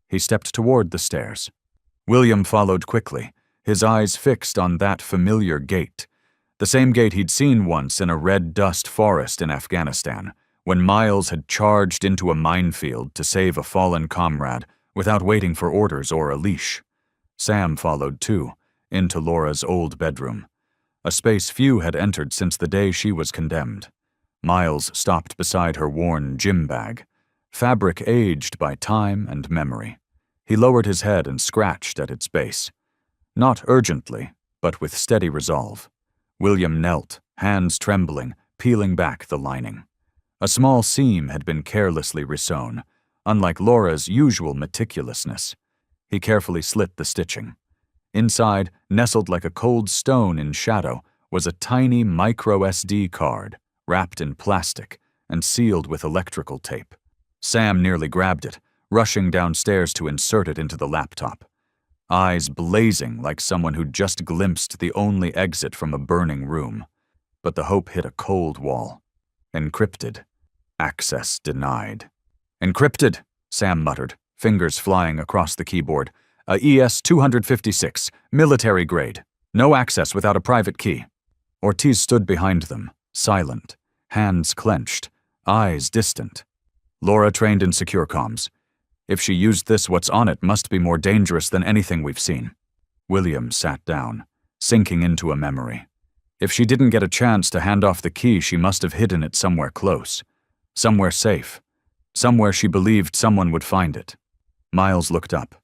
He stepped toward the stairs. William followed quickly, his eyes fixed on that familiar gate, the same gate he'd seen once in a red dust forest in Afghanistan, when Miles had charged into a minefield to save a fallen comrade without waiting for orders or a leash. Sam followed too, into Laura's old bedroom, a space few had entered since the day she was condemned. Miles stopped beside her worn gym bag, fabric aged by time and memory. He lowered his head and scratched at its base. Not urgently, but with steady resolve. William knelt, hands trembling, peeling back the lining. A small seam had been carelessly resewn, unlike Laura's usual meticulousness. He carefully slit the stitching. Inside, nestled like a cold stone in shadow, was a tiny micro SD card, wrapped in plastic and sealed with electrical tape. Sam nearly grabbed it, rushing downstairs to insert it into the laptop. Eyes blazing like someone who'd just glimpsed the only exit from a burning room. But the hope hit a cold wall. Encrypted. Access denied. Encrypted, Sam muttered, fingers flying across the keyboard. A ES-256, military grade. No access without a private key. Ortiz stood behind them, silent, hands clenched, eyes distant. Laura trained in secure comms. If she used this, what's on it must be more dangerous than anything we've seen. William sat down, sinking into a memory. If she didn't get a chance to hand off the key, she must have hidden it somewhere close, somewhere safe, somewhere she believed someone would find it. Miles looked up,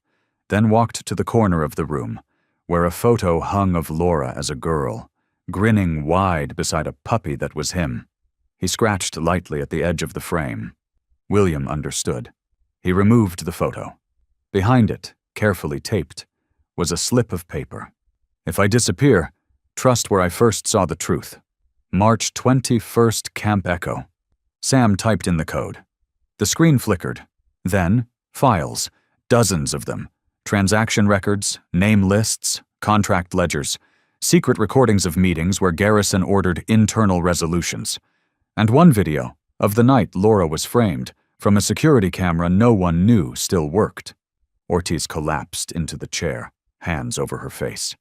then walked to the corner of the room, where a photo hung of Laura as a girl, grinning wide beside a puppy that was him. He scratched lightly at the edge of the frame. William understood. He removed the photo. Behind it, carefully taped, was a slip of paper. If I disappear, trust where I first saw the truth. March 21st, Camp Echo. Sam typed in the code. The screen flickered. Then, files, dozens of them. Transaction records, name lists, contract ledgers, secret recordings of meetings where Garrison ordered internal resolutions. And one video, of the night Laura was framed, from a security camera no one knew still worked. Ortiz collapsed into the chair, hands over her face.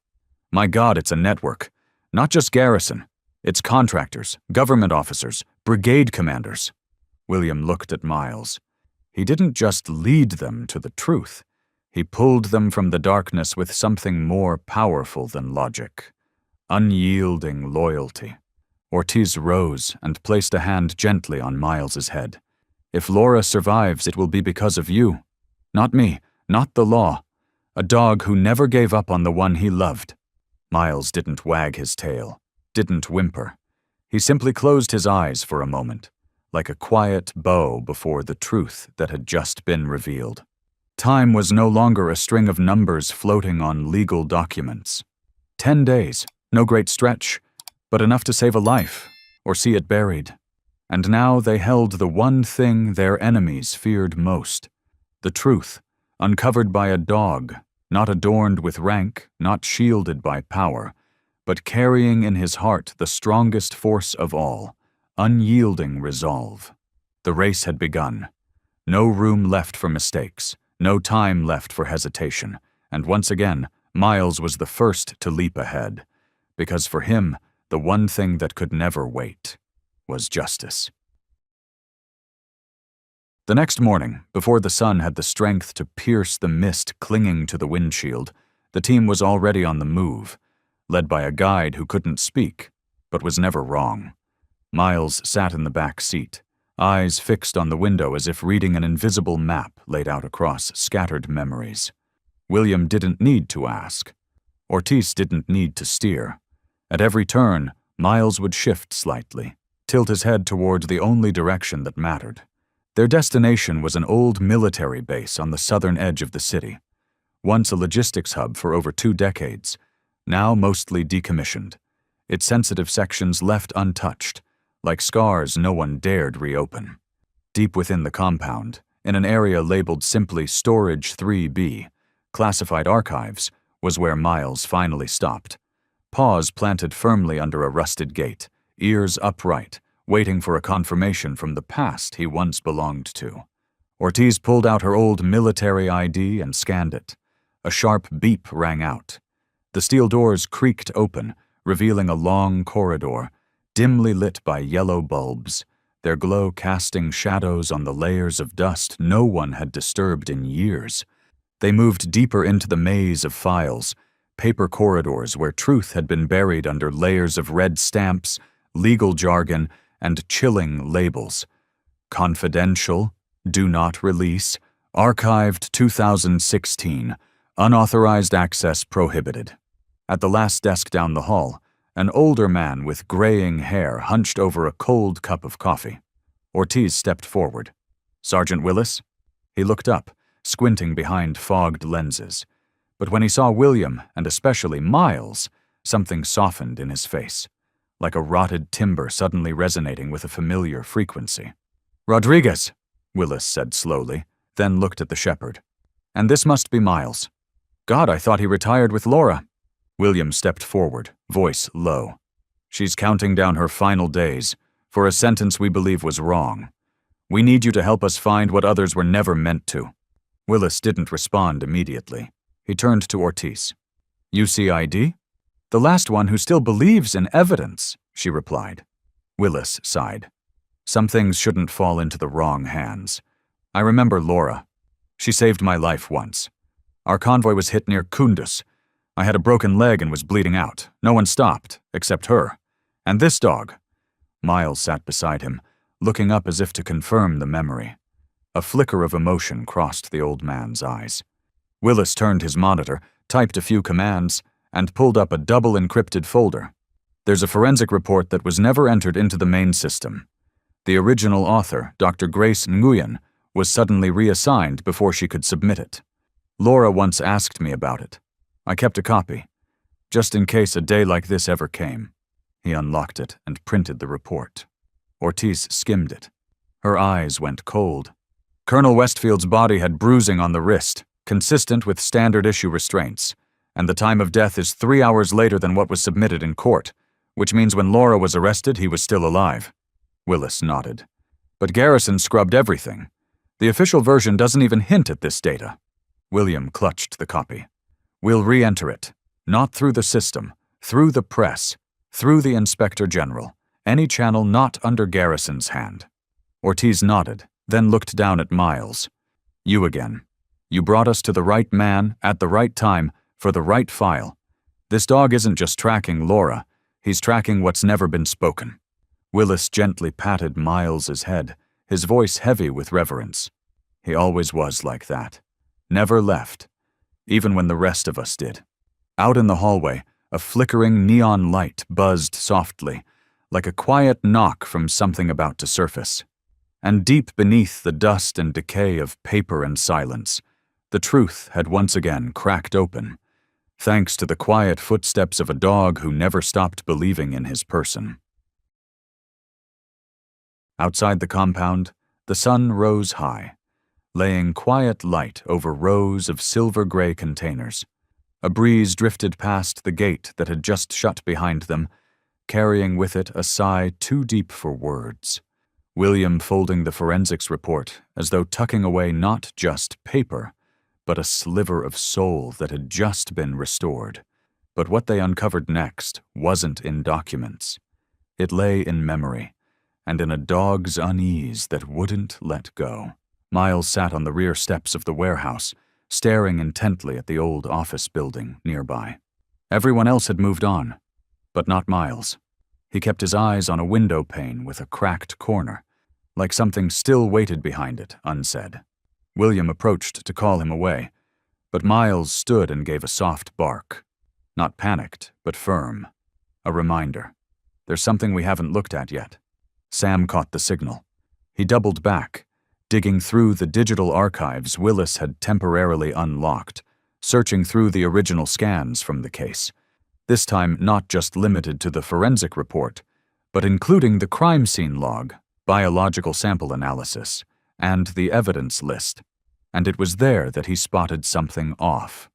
My God, it's a network. Not just Garrison. It's contractors, government officers, brigade commanders. William looked at Miles. He didn't just lead them to the truth. He pulled them from the darkness with something more powerful than logic. Unyielding loyalty. Ortiz rose and placed a hand gently on Miles's head. If Laura survives, it will be because of you. Not me, not the law. A dog who never gave up on the one he loved. Miles didn't wag his tail, didn't whimper. He simply closed his eyes for a moment, like a quiet bow before the truth that had just been revealed. Time was no longer a string of numbers floating on legal documents. 10 days, no great stretch, but enough to save a life, or see it buried. And now they held the one thing their enemies feared most, the truth, uncovered by a dog, not adorned with rank, not shielded by power, but carrying in his heart the strongest force of all, unyielding resolve. The race had begun. No room left for mistakes, no time left for hesitation, and once again, Miles was the first to leap ahead, because for him, the one thing that could never wait was justice. The next morning, before the sun had the strength to pierce the mist clinging to the windshield, the team was already on the move, led by a guide who couldn't speak, but was never wrong. Miles sat in the back seat, eyes fixed on the window as if reading an invisible map laid out across scattered memories. William didn't need to ask. Ortiz didn't need to steer. At every turn, Miles would shift slightly, tilt his head toward the only direction that mattered. Their destination was an old military base on the southern edge of the city, once a logistics hub for over 2 decades, now mostly decommissioned, its sensitive sections left untouched, like scars no one dared reopen. Deep within the compound, in an area labeled simply Storage 3B, classified archives, was where Miles finally stopped. Paws planted firmly under a rusted gate, ears upright, waiting for a confirmation from the past he once belonged to. Ortiz pulled out her old military ID and scanned it. A sharp beep rang out. The steel doors creaked open, revealing a long corridor, dimly lit by yellow bulbs, their glow casting shadows on the layers of dust no one had disturbed in years. They moved deeper into the maze of files, paper corridors where truth had been buried under layers of red stamps, legal jargon, and chilling labels. Confidential, do not release, archived 2016, unauthorized access prohibited. At the last desk down the hall, an older man with graying hair hunched over a cold cup of coffee. Ortiz stepped forward. "Sergeant Willis?" He looked up, squinting behind fogged lenses. But when he saw William, and especially Miles, something softened in his face, like a rotted timber suddenly resonating with a familiar frequency. "Rodriguez," Willis said slowly, then looked at the shepherd. "And this must be Miles. God, I thought he retired with Laura." William stepped forward, voice low. "She's counting down her final days, for a sentence we believe was wrong. We need you to help us find what others were never meant to." Willis didn't respond immediately. He turned to Ortiz. "UCID? The last one who still believes in evidence," she replied. Willis sighed. "Some things shouldn't fall into the wrong hands. I remember Laura. She saved my life once. Our convoy was hit near Kunduz. I had a broken leg and was bleeding out. No one stopped, except her. And this dog." Miles sat beside him, looking up as if to confirm the memory. A flicker of emotion crossed the old man's eyes. Willis turned his monitor, typed a few commands, and pulled up a double-encrypted folder. "There's a forensic report that was never entered into the main system. The original author, Dr. Grace Nguyen, was suddenly reassigned before she could submit it. Laura once asked me about it. I kept a copy, just in case a day like this ever came." He unlocked it and printed the report. Ortiz skimmed it. Her eyes went cold. Colonel Westfield's body had bruising on the wrist, consistent with standard-issue restraints, and the time of death is 3 hours later than what was submitted in court, which means when Laura was arrested, he was still alive. Willis nodded. "But Garrison scrubbed everything. The official version doesn't even hint at this data." William clutched the copy. "We'll re-enter it. Not through the system, through the press, through the Inspector General, any channel not under Garrison's hand." Ortiz nodded, then looked down at Miles. "You again. You brought us to the right man, at the right time, for the right file. This dog isn't just tracking Laura, he's tracking what's never been spoken." Willis gently patted Miles's head, his voice heavy with reverence. He always was like that. Never left, even when the rest of us did. Out in the hallway, a flickering neon light buzzed softly, like a quiet knock from something about to surface. And deep beneath the dust and decay of paper and silence, the truth had once again cracked open, thanks to the quiet footsteps of a dog who never stopped believing in his person. Outside the compound, the sun rose high, laying quiet light over rows of silver-gray containers. A breeze drifted past the gate that had just shut behind them, carrying with it a sigh too deep for words. William folding the forensics report as though tucking away not just paper, but a sliver of soul that had just been restored. But what they uncovered next wasn't in documents. It lay in memory, and in a dog's unease that wouldn't let go. Miles sat on the rear steps of the warehouse, staring intently at the old office building nearby. Everyone else had moved on, but not Miles. He kept his eyes on a window pane with a cracked corner, like something still waited behind it, unsaid. William approached to call him away, but Miles stood and gave a soft bark. Not panicked, but firm. A reminder. There's something we haven't looked at yet. Sam caught the signal. He doubled back, digging through the digital archives Willis had temporarily unlocked, searching through the original scans from the case. This time not just limited to the forensic report, but including the crime scene log, biological sample analysis, and the evidence list. And it was there that he spotted something off.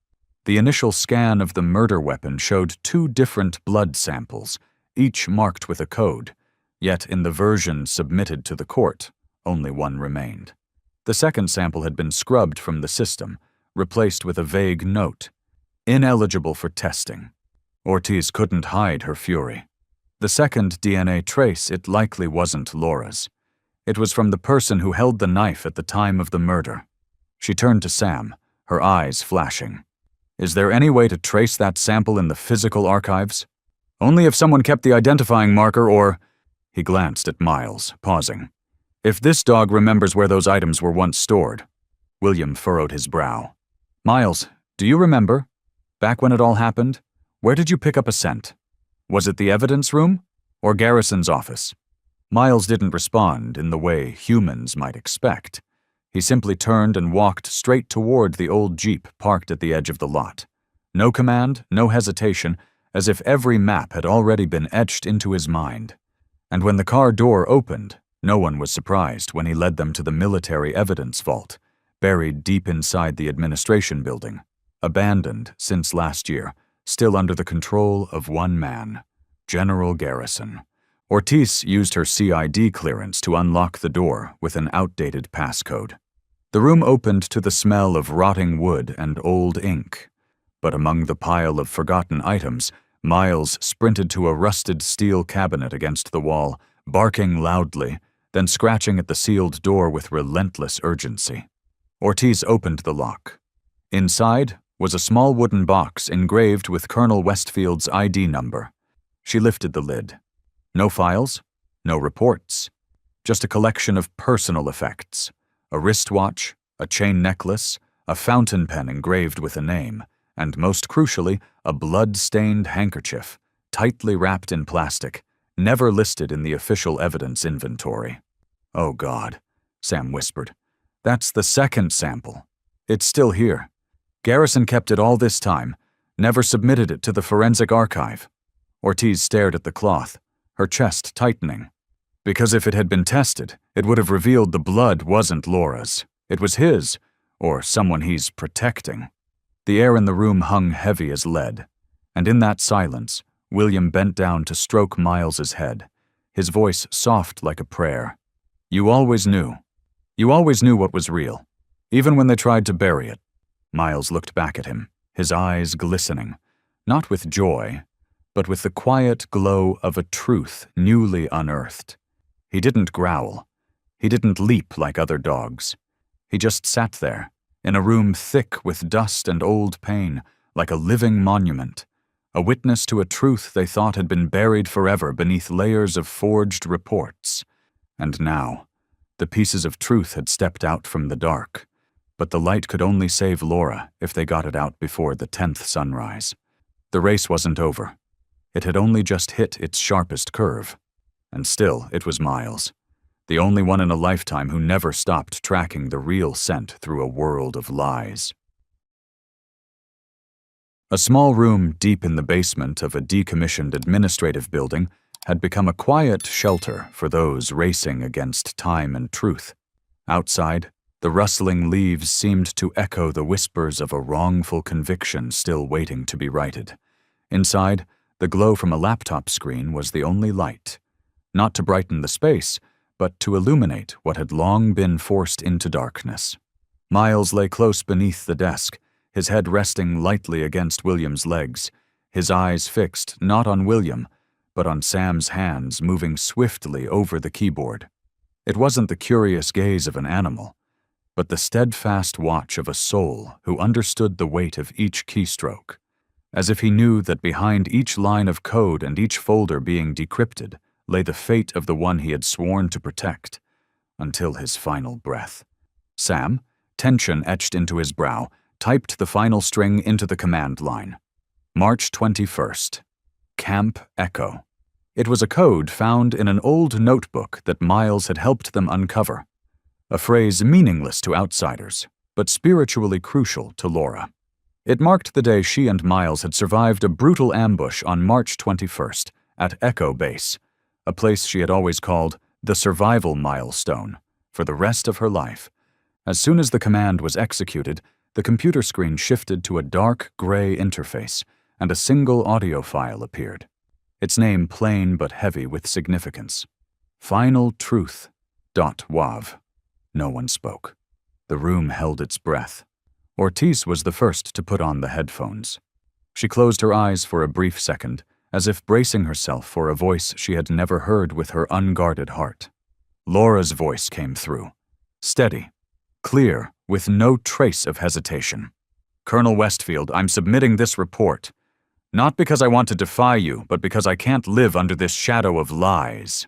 The initial scan of the murder weapon showed 2 different blood samples, each marked with a code, yet in the version submitted to the court, only one remained. The second sample had been scrubbed from the system, replaced with a vague note, ineligible for testing. Ortiz couldn't hide her fury. The second DNA trace, it likely wasn't Laura's. It was from the person who held the knife at the time of the murder. She turned to Sam, her eyes flashing. Is there any way to trace that sample in the physical archives? Only if someone kept the identifying marker or... He glanced at Miles, pausing. If this dog remembers where those items were once stored. William furrowed his brow. Miles, do you remember? Back when it all happened, where did you pick up a scent? Was it the evidence room or Garrison's office? Miles didn't respond in the way humans might expect. He simply turned and walked straight toward the old Jeep parked at the edge of the lot. No command, no hesitation, as if every map had already been etched into his mind. And when the car door opened, no one was surprised when he led them to the military evidence vault, buried deep inside the administration building, abandoned since last year, still under the control of one man, General Garrison. Ortiz used her CID clearance to unlock the door with an outdated passcode. The room opened to the smell of rotting wood and old ink, but among the pile of forgotten items, Miles sprinted to a rusted steel cabinet against the wall, barking loudly, then scratching at the sealed door with relentless urgency. Ortiz opened the lock. Inside was a small wooden box engraved with Colonel Westfield's ID number. She lifted the lid. No files, no reports, just a collection of personal effects. A wristwatch, a chain necklace, a fountain pen engraved with a name, and most crucially, a blood-stained handkerchief, tightly wrapped in plastic, never listed in the official evidence inventory. Oh God, Sam whispered. That's the second sample. It's still here. Garrison kept it all this time, never submitted it to the forensic archive. Ortiz stared at the cloth, her chest tightening. Because if it had been tested, it would have revealed the blood wasn't Laura's. It was his, or someone he's protecting. The air in the room hung heavy as lead, and in that silence, William bent down to stroke Miles's head, his voice soft like a prayer. You always knew. You always knew what was real, even when they tried to bury it. Miles looked back at him, his eyes glistening, not with joy, but with the quiet glow of a truth newly unearthed. He didn't growl. He didn't leap like other dogs. He just sat there, in a room thick with dust and old pain, like a living monument, a witness to a truth they thought had been buried forever beneath layers of forged reports. And now, the pieces of truth had stepped out from the dark, but the light could only save Laura if they got it out before the 10th sunrise. The race wasn't over. It had only just hit its sharpest curve. And still, it was Miles, the only one in a lifetime who never stopped tracking the real scent through a world of lies. A small room deep in the basement of a decommissioned administrative building had become a quiet shelter for those racing against time and truth. Outside, the rustling leaves seemed to echo the whispers of a wrongful conviction still waiting to be righted. Inside, the glow from a laptop screen was the only light, not to brighten the space, but to illuminate what had long been forced into darkness. Miles lay close beneath the desk, his head resting lightly against William's legs, his eyes fixed not on William, but on Sam's hands moving swiftly over the keyboard. It wasn't the curious gaze of an animal, but the steadfast watch of a soul who understood the weight of each keystroke, as if he knew that behind each line of code and each folder being decrypted lay the fate of the one he had sworn to protect, until his final breath. Sam, tension etched into his brow, typed the final string into the command line. March 21st. Camp Echo. It was a code found in an old notebook that Miles had helped them uncover, a phrase meaningless to outsiders, but spiritually crucial to Laura. It marked the day she and Miles had survived a brutal ambush on March 21st at Echo Base, a place she had always called the survival milestone for the rest of her life. As soon as the command was executed, the computer screen shifted to a dark gray interface, and a single audio file appeared, its name plain but heavy with significance. Final Truth. .wav. No one spoke. The room held its breath. Ortiz was the first to put on the headphones. She closed her eyes for a brief second, as if bracing herself for a voice she had never heard with her unguarded heart. Laura's voice came through, steady, clear, with no trace of hesitation. Colonel Westfield, I'm submitting this report, not because I want to defy you, but because I can't live under this shadow of lies.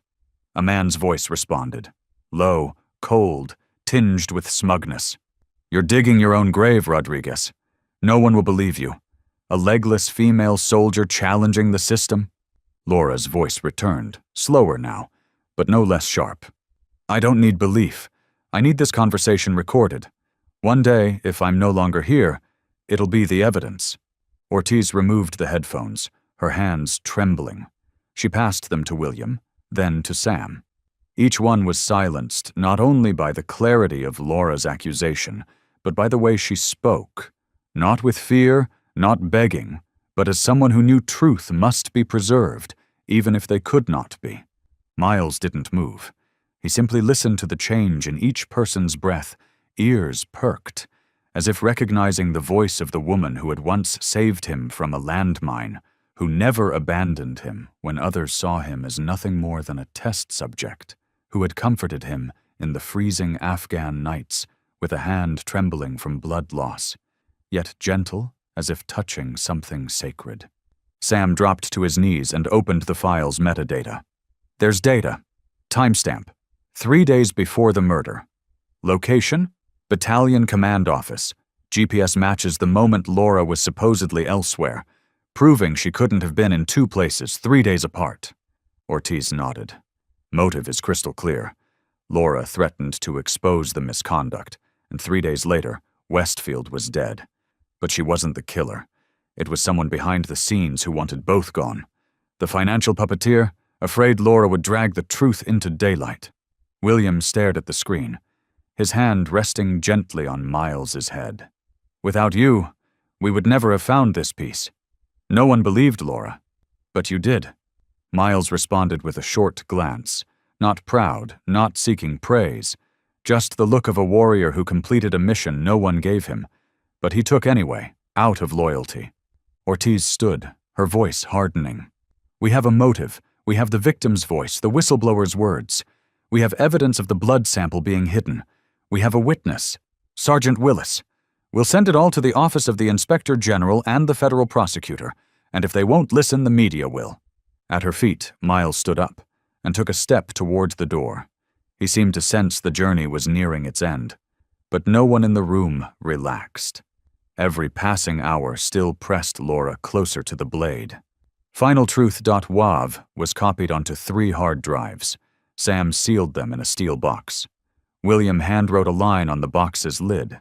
A man's voice responded, low, cold, tinged with smugness. You're digging your own grave, Rodriguez. No one will believe you. A legless female soldier challenging the system? Laura's voice returned, slower now, but no less sharp. I don't need belief. I need this conversation recorded. One day, if I'm no longer here, it'll be the evidence. Ortiz removed the headphones, her hands trembling. She passed them to William, then to Sam. Each one was silenced not only by the clarity of Laura's accusation, but by the way she spoke, not with fear, not begging, but as someone who knew truth must be preserved, even if they could not be. Miles didn't move. He simply listened to the change in each person's breath, ears perked, as if recognizing the voice of the woman who had once saved him from a landmine, who never abandoned him when others saw him as nothing more than a test subject, who had comforted him in the freezing Afghan nights with a hand trembling from blood loss, yet gentle as if touching something sacred. Sam dropped to his knees and opened the file's metadata. There's data. Timestamp. 3 days before the murder. Location? Battalion Command Office. GPS matches the moment Laura was supposedly elsewhere, proving she couldn't have been in 2 places 3 days apart. Ortiz nodded. Motive is crystal clear. Laura threatened to expose the misconduct, and 3 days later, Westfield was dead. But she wasn't the killer. It was someone behind the scenes who wanted both gone. The financial puppeteer, afraid Laura would drag the truth into daylight. William stared at the screen, his hand resting gently on Miles's head. Without you, we would never have found this piece. No one believed Laura, but you did. Miles responded with a short glance, not proud, not seeking praise, just the look of a warrior who completed a mission no one gave him, but he took anyway, out of loyalty. Ortiz stood, her voice hardening. We have a motive. We have the victim's voice, the whistleblower's words. We have evidence of the blood sample being hidden. We have a witness, Sergeant Willis. We'll send it all to the office of the Inspector General and the federal prosecutor, and if they won't listen, the media will. At her feet, Miles stood up and took a step toward the door. He seemed to sense the journey was nearing its end, but no one in the room relaxed. Every passing hour still pressed Laura closer to the blade. FinalTruth.wav was copied onto 3 hard drives. Sam sealed them in a steel box. William handwrote a line on the box's lid.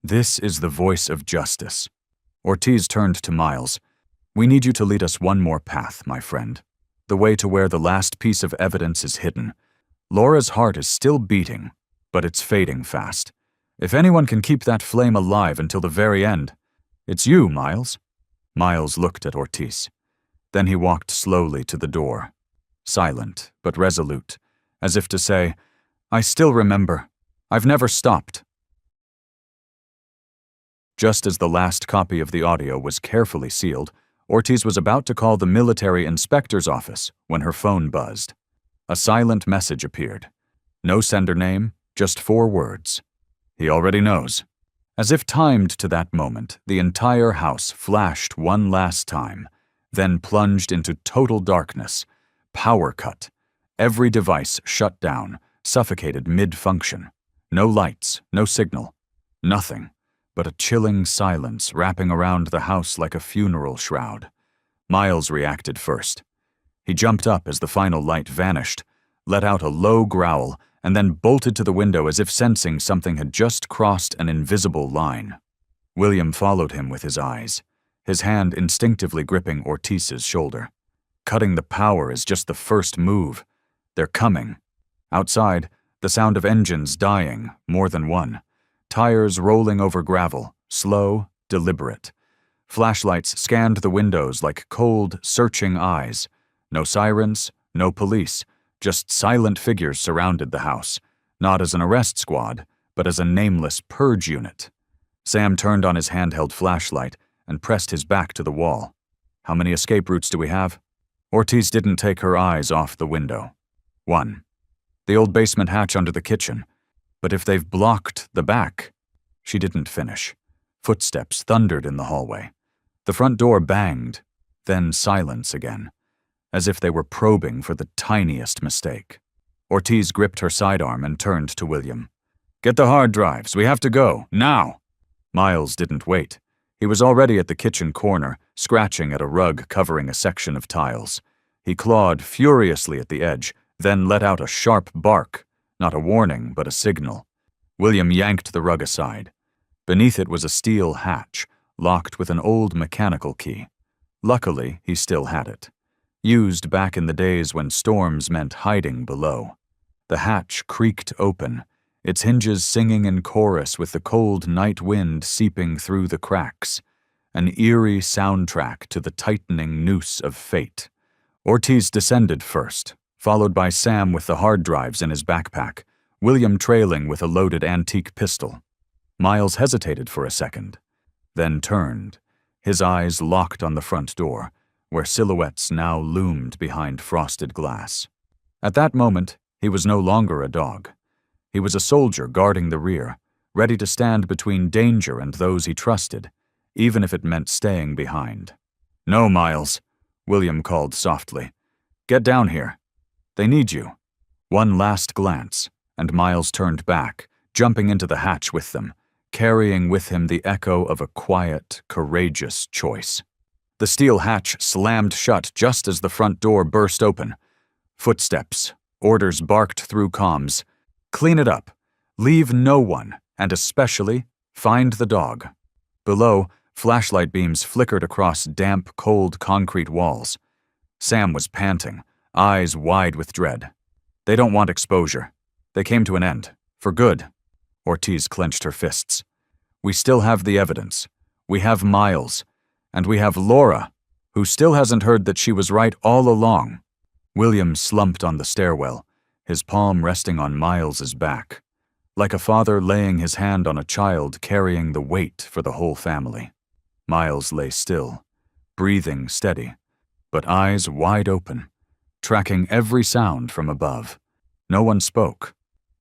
"This is the voice of justice." Ortiz turned to Miles. "We need you to lead us one more path, my friend. The way to where the last piece of evidence is hidden. Laura's heart is still beating, but it's fading fast. If anyone can keep that flame alive until the very end, it's you, Miles." Miles looked at Ortiz. Then he walked slowly to the door, silent but resolute, as if to say, "I still remember. I've never stopped." Just as the last copy of the audio was carefully sealed, Ortiz was about to call the military inspector's office when her phone buzzed. A silent message appeared. No sender name, just 4 words. "He already knows." As if timed to that moment, the entire house flashed one last time, then plunged into total darkness. Power cut. Every device shut down, suffocated mid-function. No lights, no signal. Nothing but a chilling silence wrapping around the house like a funeral shroud. Miles reacted first. He jumped up as the final light vanished, let out a low growl, and then bolted to the window as if sensing something had just crossed an invisible line. William followed him with his eyes, his hand instinctively gripping Ortiz's shoulder. Cutting the power is just the first move. They're coming. Outside, the sound of engines dying, more than one. Tires rolling over gravel, slow, deliberate. Flashlights scanned the windows like cold, searching eyes. No sirens, no police, just silent figures surrounded the house, not as an arrest squad, but as a nameless purge unit. Sam turned on his handheld flashlight and pressed his back to the wall. "How many escape routes do we have?" Ortiz didn't take her eyes off the window. 1. The old basement hatch under the kitchen. But if they've blocked the back... She didn't finish. Footsteps thundered in the hallway. The front door banged, then silence again, as if they were probing for the tiniest mistake. Ortiz gripped her sidearm and turned to William. "Get the hard drives. We have to go. Now!" Miles didn't wait. He was already at the kitchen corner, scratching at a rug covering a section of tiles. He clawed furiously at the edge, then let out a sharp bark. Not a warning, but a signal. William yanked the rug aside. Beneath it was a steel hatch, locked with an old mechanical key. Luckily, he still had it. Used back in the days when storms meant hiding below. The hatch creaked open, its hinges singing in chorus with the cold night wind seeping through the cracks. An eerie soundtrack to the tightening noose of fate. Ortiz descended first, followed by Sam with the hard drives in his backpack, William trailing with a loaded antique pistol. Miles hesitated for a second, then turned, his eyes locked on the front door, where silhouettes now loomed behind frosted glass. At that moment, he was no longer a dog. He was a soldier guarding the rear, ready to stand between danger and those he trusted, even if it meant staying behind. "No, Miles," William called softly. "Get down here. They need you." One last glance, and Miles turned back, jumping into the hatch with them, carrying with him the echo of a quiet, courageous choice. The steel hatch slammed shut just as the front door burst open. Footsteps, orders barked through comms. "Clean it up. Leave no one, and especially, find the dog." Below, flashlight beams flickered across damp, cold concrete walls. Sam was panting, eyes wide with dread. "They don't want exposure. They came to an end. For good." Ortiz clenched her fists. "We still have the evidence. We have Miles. And we have Laura, who still hasn't heard that she was right all along." William slumped on the stairwell, his palm resting on Miles's back, like a father laying his hand on a child carrying the weight for the whole family. Miles lay still, breathing steady, but eyes wide open, tracking every sound from above. No one spoke,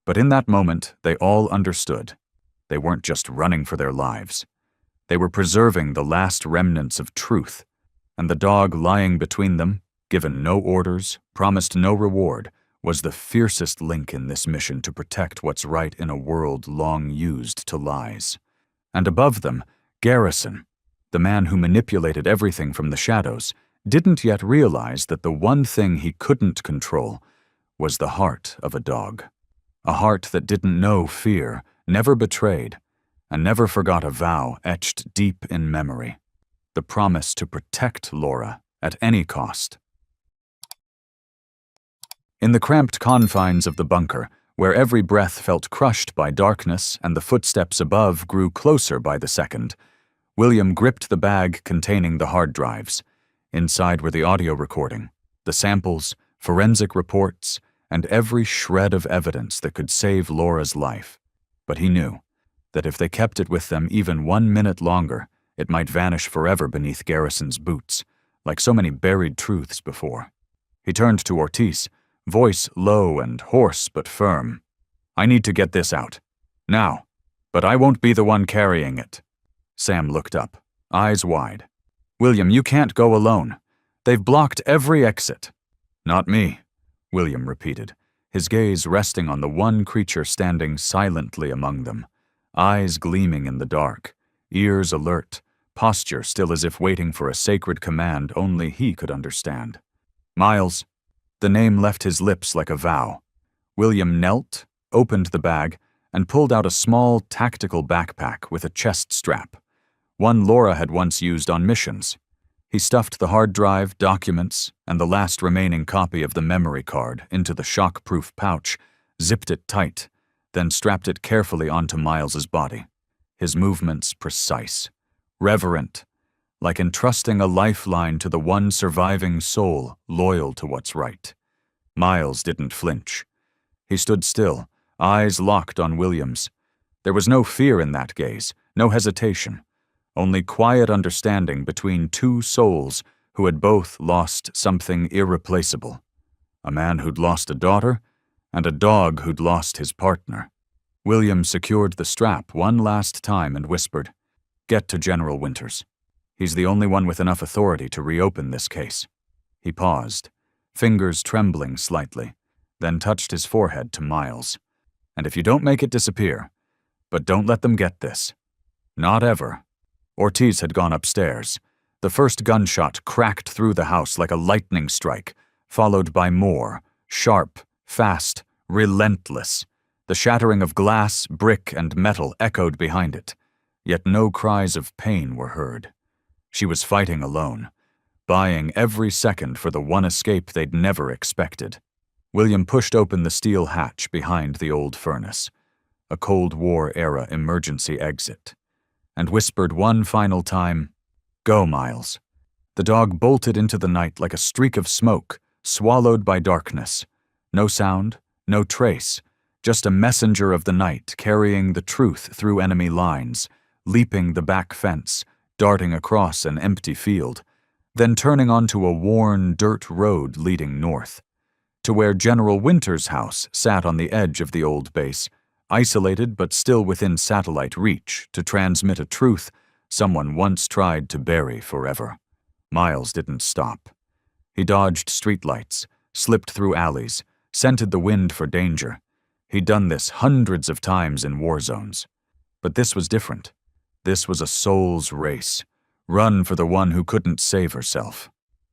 but in that moment they all understood. They weren't just running for their lives. They were preserving the last remnants of truth, and the dog lying between them, given no orders, promised no reward, was the fiercest link in this mission to protect what's right in a world long used to lies. And above them, Garrison, the man who manipulated everything from the shadows, didn't yet realize that the one thing he couldn't control was the heart of a dog. A heart that didn't know fear, never betrayed, and never forgot a vow etched deep in memory. The promise to protect Laura at any cost. In the cramped confines of the bunker, where every breath felt crushed by darkness and the footsteps above grew closer by the second, William gripped the bag containing the hard drives. Inside were the audio recording, the samples, forensic reports, and every shred of evidence that could save Laura's life. But he knew that if they kept it with them even 1 minute longer, it might vanish forever beneath Garrison's boots, like so many buried truths before. He turned to Ortiz, voice low and hoarse but firm. "I need to get this out. Now. But I won't be the one carrying it." Sam looked up, eyes wide. "William, you can't go alone. They've blocked every exit." "Not me," William repeated, his gaze resting on the one creature standing silently among them, eyes gleaming in the dark, ears alert, posture still as if waiting for a sacred command only he could understand. "Miles." The name left his lips like a vow. William knelt, opened the bag, and pulled out a small tactical backpack with a chest strap, one Laura had once used on missions. He stuffed the hard drive, documents, and the last remaining copy of the memory card into the shock-proof pouch, zipped it tight, then strapped it carefully onto Miles's body, his movements precise, reverent, like entrusting a lifeline to the one surviving soul loyal to what's right. Miles didn't flinch. He stood still, eyes locked on William's. There was no fear in that gaze, no hesitation, only quiet understanding between two souls who had both lost something irreplaceable. A man who'd lost a daughter, and a dog who'd lost his partner. William secured the strap one last time and whispered, "Get to General Winters. He's the only one with enough authority to reopen this case." He paused, fingers trembling slightly, then touched his forehead to Miles. "And if you don't make it disappear, but don't let them get this. Not ever." Ortiz had gone upstairs. The first gunshot cracked through the house like a lightning strike, followed by more, sharp, fast, relentless. The shattering of glass, brick, and metal echoed behind it, yet no cries of pain were heard. She was fighting alone, buying every second for the one escape they'd never expected. William pushed open the steel hatch behind the old furnace, a Cold War-era emergency exit, and whispered one final time, "Go, Miles." The dog bolted into the night like a streak of smoke, swallowed by darkness. No sound, no trace, just a messenger of the night carrying the truth through enemy lines, leaping the back fence, darting across an empty field, then turning onto a worn dirt road leading north, to where General Winters' house sat on the edge of the old base, isolated but still within satellite reach to transmit a truth someone once tried to bury forever. Miles didn't stop. He dodged streetlights, slipped through alleys, scented the wind for danger. He'd done this hundreds of times in war zones. But this was different. This was a soul's race, run for the one who couldn't save herself.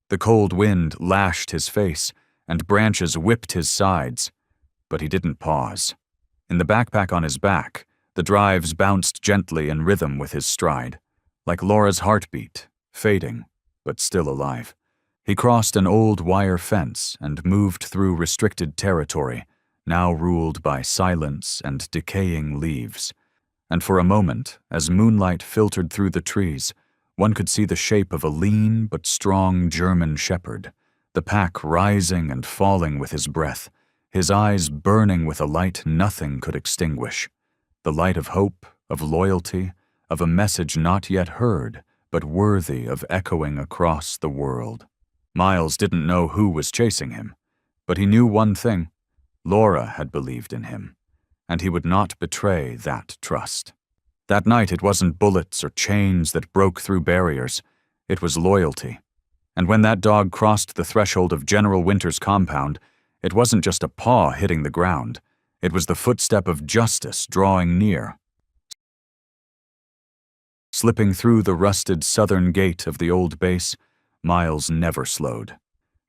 The cold wind lashed his face, and branches whipped his sides, but he didn't pause. In the backpack on his back, the drives bounced gently in rhythm with his stride, like Laura's heartbeat, fading, but still alive. He crossed an old wire fence and moved through restricted territory, now ruled by silence and decaying leaves. And for a moment, as moonlight filtered through the trees, one could see the shape of a lean but strong German shepherd, the pack rising and falling with his breath, his eyes burning with a light nothing could extinguish, the light of hope, of loyalty, of a message not yet heard, but worthy of echoing across the world. Miles didn't know who was chasing him, but he knew one thing: Laura had believed in him, and he would not betray that trust. That night it wasn't bullets or chains that broke through barriers, it was loyalty. And when that dog crossed the threshold of General Winters' compound, it wasn't just a paw hitting the ground, it was the footstep of justice drawing near. Slipping through the rusted southern gate of the old base, Miles never slowed.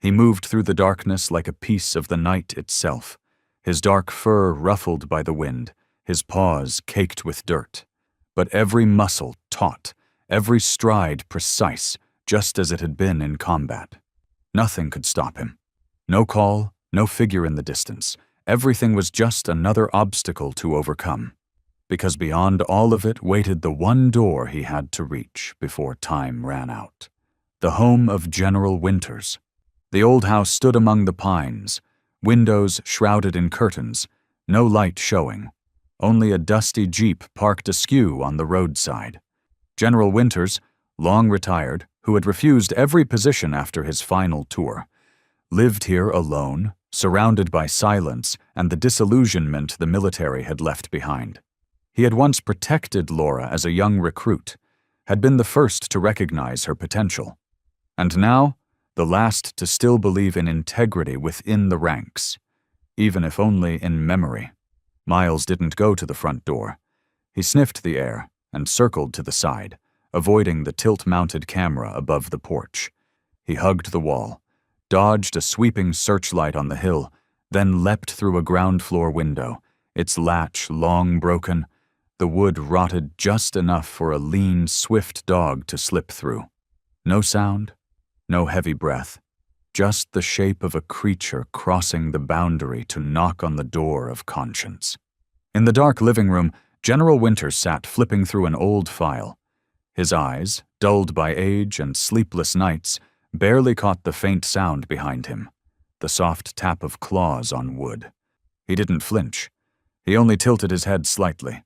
He moved through the darkness like a piece of the night itself, his dark fur ruffled by the wind, his paws caked with dirt, but every muscle taut, every stride precise, just as it had been in combat. Nothing could stop him. No call, no figure in the distance. Everything was just another obstacle to overcome, because beyond all of it waited the one door he had to reach before time ran out. The home of General Winters. The old house stood among the pines, windows shrouded in curtains, no light showing, only a dusty jeep parked askew on the roadside. General Winters, long retired, who had refused every position after his final tour, lived here alone, surrounded by silence and the disillusionment the military had left behind. He had once protected Laura as a young recruit, had been the first to recognize her potential, and now the last to still believe in integrity within the ranks, even if only in memory. Miles didn't go to the front door. He sniffed the air and circled to the side, avoiding the tilt-mounted camera above the porch. He hugged the wall, dodged a sweeping searchlight on the hill, then leapt through a ground-floor window, its latch long broken, the wood rotted just enough for a lean, swift dog to slip through. No sound, no heavy breath, just the shape of a creature crossing the boundary to knock on the door of conscience. In the dark living room, General Winters sat flipping through an old file. His eyes, dulled by age and sleepless nights, barely caught the faint sound behind him, the soft tap of claws on wood. He didn't flinch. He only tilted his head slightly.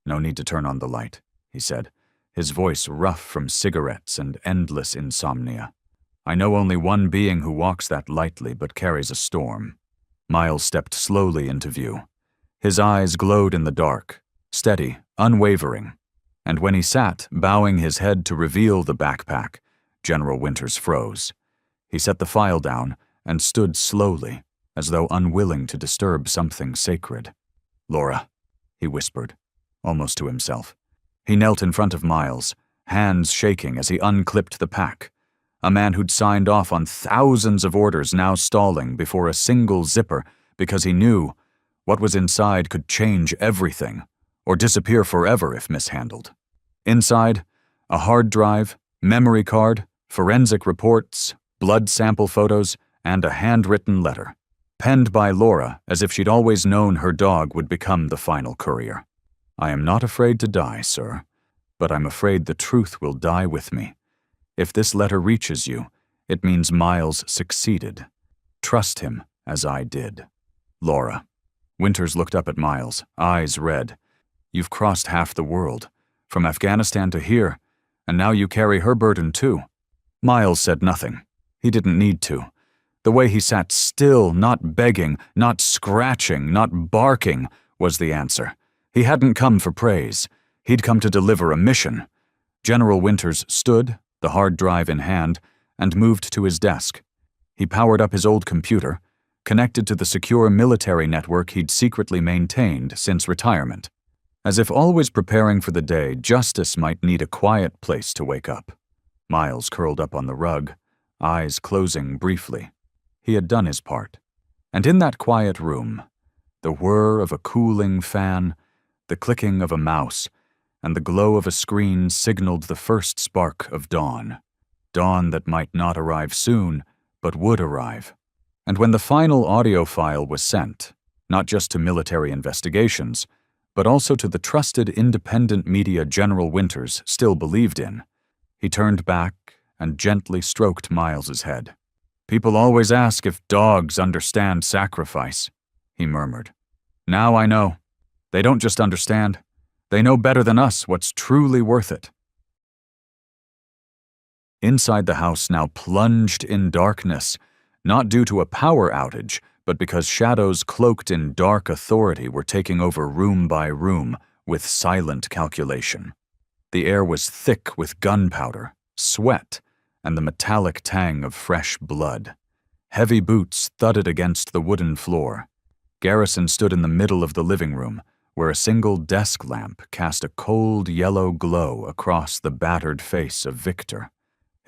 "No need to turn on the light," he said, his voice rough from cigarettes and endless insomnia. "I know only one being who walks that lightly but carries a storm." Miles stepped slowly into view. His eyes glowed in the dark, steady, unwavering, and when he sat, bowing his head to reveal the backpack, General Winters froze. He set the file down and stood slowly, as though unwilling to disturb something sacred. "Laura," he whispered, almost to himself. He knelt in front of Miles, hands shaking as he unclipped the pack. A man who'd signed off on thousands of orders now stalling before a single zipper because he knew what was inside could change everything, or disappear forever if mishandled. Inside, a hard drive, memory card, forensic reports, blood sample photos, and a handwritten letter, penned by Laura as if she'd always known her dog would become the final courier. "I am not afraid to die, sir, but I'm afraid the truth will die with me. If this letter reaches you, it means Miles succeeded. Trust him as I did. Laura." Winters looked up at Miles, eyes red. "You've crossed half the world, from Afghanistan to here, and now you carry her burden too." Miles said nothing. He didn't need to. The way he sat still, not begging, not scratching, not barking, was the answer. He hadn't come for praise. He'd come to deliver a mission. General Winters stood, the hard drive in hand, and moved to his desk. He powered up his old computer, connected to the secure military network he'd secretly maintained since retirement. As if always preparing for the day justice might need a quiet place to wake up. Miles curled up on the rug, eyes closing briefly. He had done his part. And in that quiet room, the whir of a cooling fan, the clicking of a mouse, and the glow of a screen signaled the first spark of dawn. Dawn that might not arrive soon, but would arrive. And when the final audio file was sent, not just to military investigations, but also to the trusted independent media General Winters still believed in, he turned back and gently stroked Miles's head. "People always ask if dogs understand sacrifice," he murmured. "Now I know. They don't just understand. They know better than us what's truly worth it." Inside the house now plunged in darkness, not due to a power outage, but because shadows cloaked in dark authority were taking over room by room with silent calculation. The air was thick with gunpowder, sweat, and the metallic tang of fresh blood. Heavy boots thudded against the wooden floor. Garrison stood in the middle of the living room, where a single desk lamp cast a cold yellow glow across the battered face of Victor.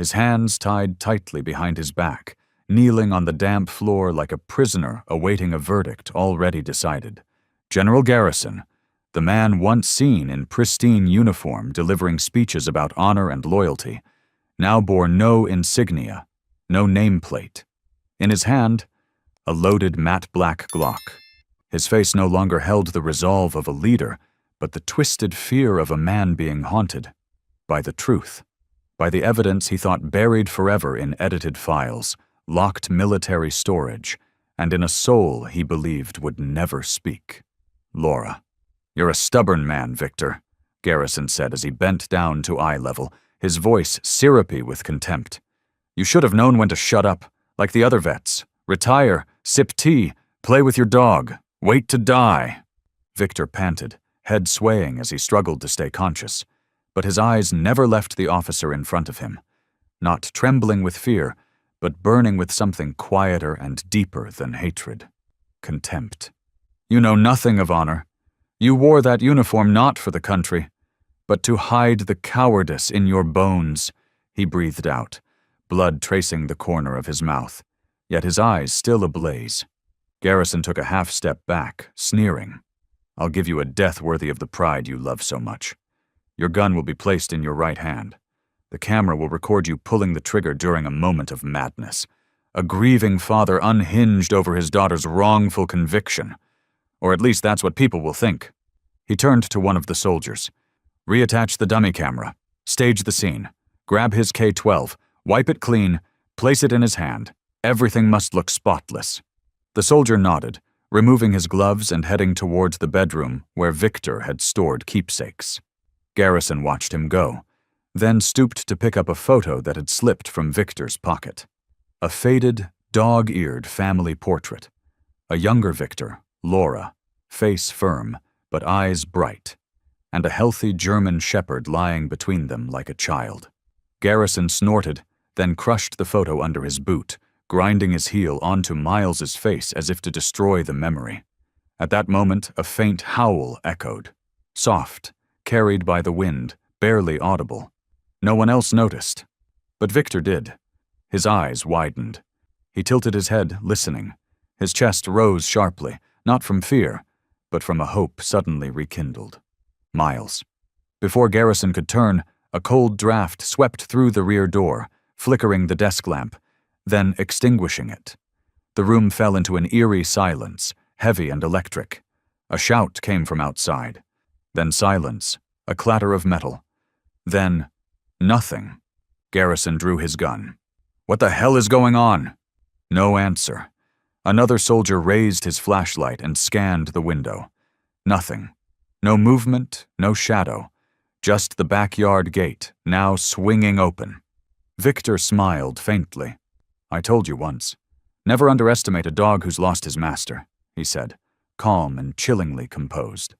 his hands tied tightly behind his back, kneeling on the damp floor like a prisoner awaiting a verdict already decided. General Garrison, the man once seen in pristine uniform delivering speeches about honor and loyalty, now bore no insignia, no nameplate. In his hand, a loaded matte black Glock. His face no longer held the resolve of a leader, but the twisted fear of a man being haunted by the truth, by the evidence he thought buried forever in edited files, locked military storage, and in a soul he believed would never speak. Laura. "You're a stubborn man, Victor," Garrison said as he bent down to eye level, his voice syrupy with contempt. "You should have known when to shut up, like the other vets. Retire, sip tea, play with your dog, wait to die." Victor panted, head swaying as he struggled to stay conscious, but his eyes never left the officer in front of him, not trembling with fear, but burning with something quieter and deeper than hatred. Contempt. "You know nothing of honor. You wore that uniform not for the country, but to hide the cowardice in your bones," he breathed out, blood tracing the corner of his mouth, yet his eyes still ablaze. Garrison took a half-step back, sneering. "I'll give you a death worthy of the pride you love so much. Your gun will be placed in your right hand. The camera will record you pulling the trigger during a moment of madness. A grieving father unhinged over his daughter's wrongful conviction. Or at least that's what people will think." He turned to one of the soldiers. "Reattach the dummy camera. Stage the scene. Grab his K-12. Wipe it clean. Place it in his hand. Everything must look spotless." The soldier nodded, removing his gloves and heading towards the bedroom where Victor had stored keepsakes. Garrison watched him go, then stooped to pick up a photo that had slipped from Victor's pocket. A faded, dog-eared family portrait. A younger Victor, Laura, face firm, but eyes bright, and a healthy German shepherd lying between them like a child. Garrison snorted, then crushed the photo under his boot, grinding his heel onto Miles's face as if to destroy the memory. At that moment, a faint howl echoed. Soft, carried by the wind, barely audible. No one else noticed, but Victor did. His eyes widened. He tilted his head, listening. His chest rose sharply, not from fear, but from a hope suddenly rekindled. Miles. Before Garrison could turn, a cold draft swept through the rear door, flickering the desk lamp, then extinguishing it. The room fell into an eerie silence, heavy and electric. A shout came from outside. Then silence, a clatter of metal. Then nothing. Garrison drew his gun. "What the hell is going on?" No answer. Another soldier raised his flashlight and scanned the window. Nothing. No movement, no shadow. Just the backyard gate, now swinging open. Victor smiled faintly. "I told you once. Never underestimate a dog who's lost his master," he said, calm and chillingly composed.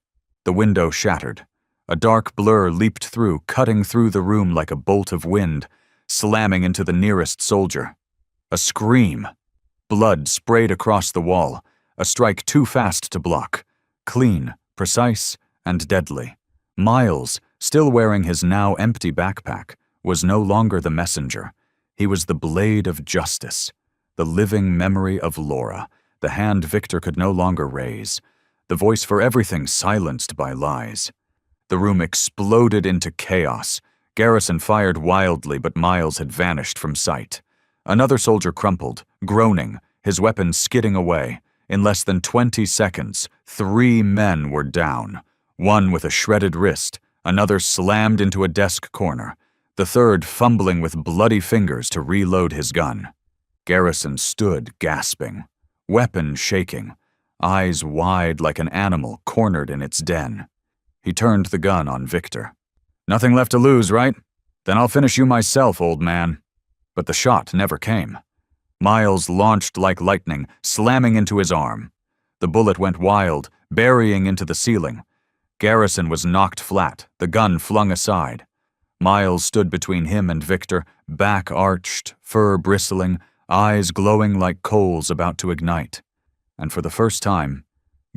The window shattered. A dark blur leaped through, cutting through the room like a bolt of wind, slamming into the nearest soldier. A scream. Blood sprayed across the wall, a strike too fast to block. Clean, precise, and deadly. Miles, still wearing his now empty backpack, was no longer the messenger. He was the blade of justice, the living memory of Laura, the hand Victor could no longer raise, the voice for everything silenced by lies. The room exploded into chaos. Garrison fired wildly, but Miles had vanished from sight. Another soldier crumpled, groaning, his weapon skidding away. In less than 20 seconds, 3 men were down. One with a shredded wrist, another slammed into a desk corner, the third fumbling with bloody fingers to reload his gun. Garrison stood gasping, weapon shaking, eyes wide like an animal cornered in its den. He turned the gun on Victor. "Nothing left to lose, right? Then I'll finish you myself, old man." But the shot never came. Miles launched like lightning, slamming into his arm. The bullet went wild, burying into the ceiling. Garrison was knocked flat, the gun flung aside. Miles stood between him and Victor, back arched, fur bristling, eyes glowing like coals about to ignite. And for the first time,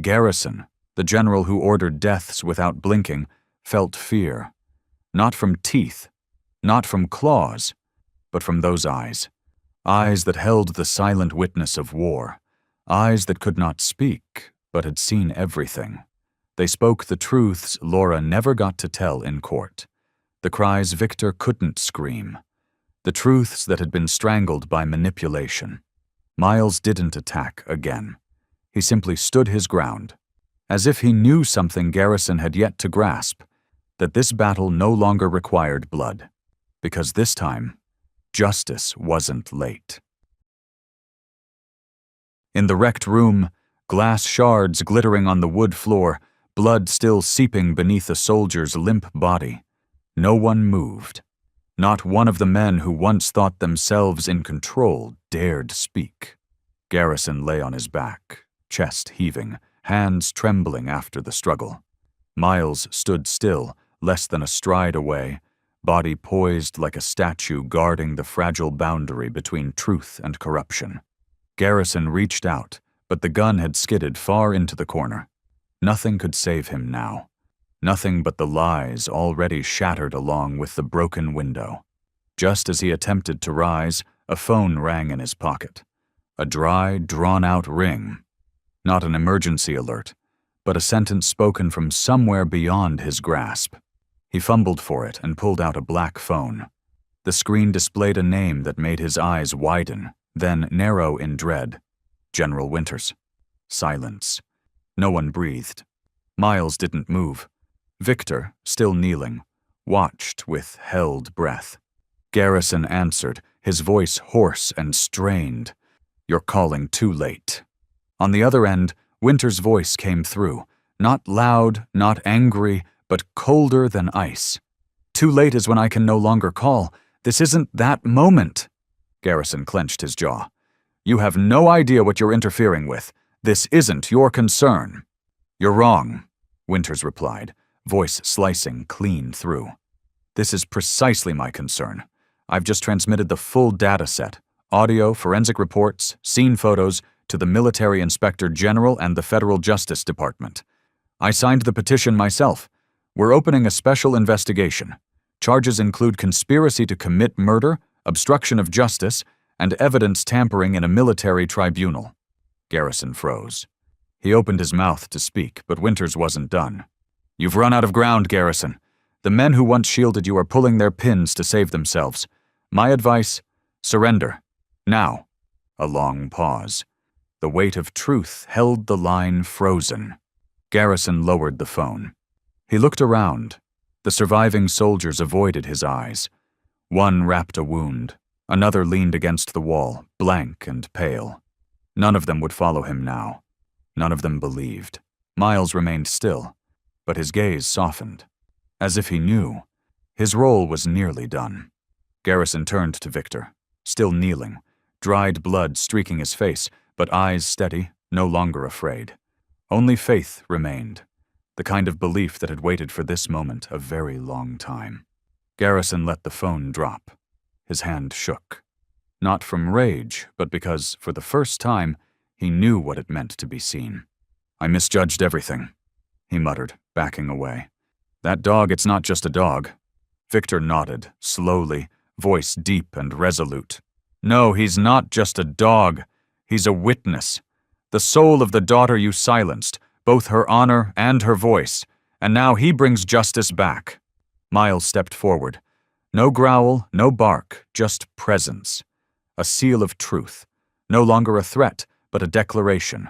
Garrison, the general who ordered deaths without blinking, felt fear. Not from teeth, not from claws, but from those eyes. Eyes that held the silent witness of war. Eyes that could not speak, but had seen everything. They spoke the truths Laura never got to tell in court. The cries Victor couldn't scream. The truths that had been strangled by manipulation. Miles didn't attack again. He simply stood his ground, as if he knew something Garrison had yet to grasp, that this battle no longer required blood, because this time, justice wasn't late. In the wrecked room, glass shards glittering on the wood floor, blood still seeping beneath a soldier's limp body, no one moved. Not one of the men who once thought themselves in control dared speak. Garrison lay on his back, chest heaving, hands trembling after the struggle. Miles stood still, less than a stride away, body poised like a statue guarding the fragile boundary between truth and corruption. Garrison reached out, but the gun had skidded far into the corner. Nothing could save him now. Nothing but the lies already shattered along with the broken window. Just as he attempted to rise, a phone rang in his pocket. A dry, drawn-out ring. Not an emergency alert, but a sentence spoken from somewhere beyond his grasp. He fumbled for it and pulled out a black phone. The screen displayed a name that made his eyes widen, then narrow in dread. General Winters. Silence. No one breathed. Miles didn't move. Victor, still kneeling, watched with held breath. Garrison answered, his voice hoarse and strained. "You're calling too late." On the other end, Winter's voice came through, not loud, not angry, but colder than ice. "Too late is when I can no longer call. This isn't that moment." Garrison clenched his jaw. "You have no idea what you're interfering with. This isn't your concern." "You're wrong," Winters replied, voice slicing clean through. "This is precisely my concern. I've just transmitted the full data set, audio, forensic reports, scene photos, to the Military Inspector General and the Federal Justice Department. I signed the petition myself. We're opening a special investigation. Charges include conspiracy to commit murder, obstruction of justice, and evidence tampering in a military tribunal." Garrison froze. He opened his mouth to speak, but Winters wasn't done. "You've run out of ground, Garrison. The men who once shielded you are pulling their pins to save themselves. My advice, surrender. Now." A long pause. The weight of truth held the line frozen. Garrison lowered the phone. He looked around. The surviving soldiers avoided his eyes. One wrapped a wound. Another leaned against the wall, blank and pale. None of them would follow him now. None of them believed. Miles remained still, but his gaze softened. As if he knew. His role was nearly done. Garrison turned to Victor, still kneeling, dried blood streaking his face, but eyes steady, no longer afraid. Only faith remained, the kind of belief that had waited for this moment a very long time. Garrison let the phone drop. His hand shook. Not from rage, but because, for the first time, he knew what it meant to be seen. "I misjudged everything," he muttered, backing away. "That dog, it's not just a dog." Victor nodded, slowly, voice deep and resolute. "No, he's not just a dog. He's a witness. The soul of the daughter you silenced, both her honor and her voice, and now he brings justice back." Miles stepped forward. No growl, no bark, just presence. A seal of truth. No longer a threat, but a declaration.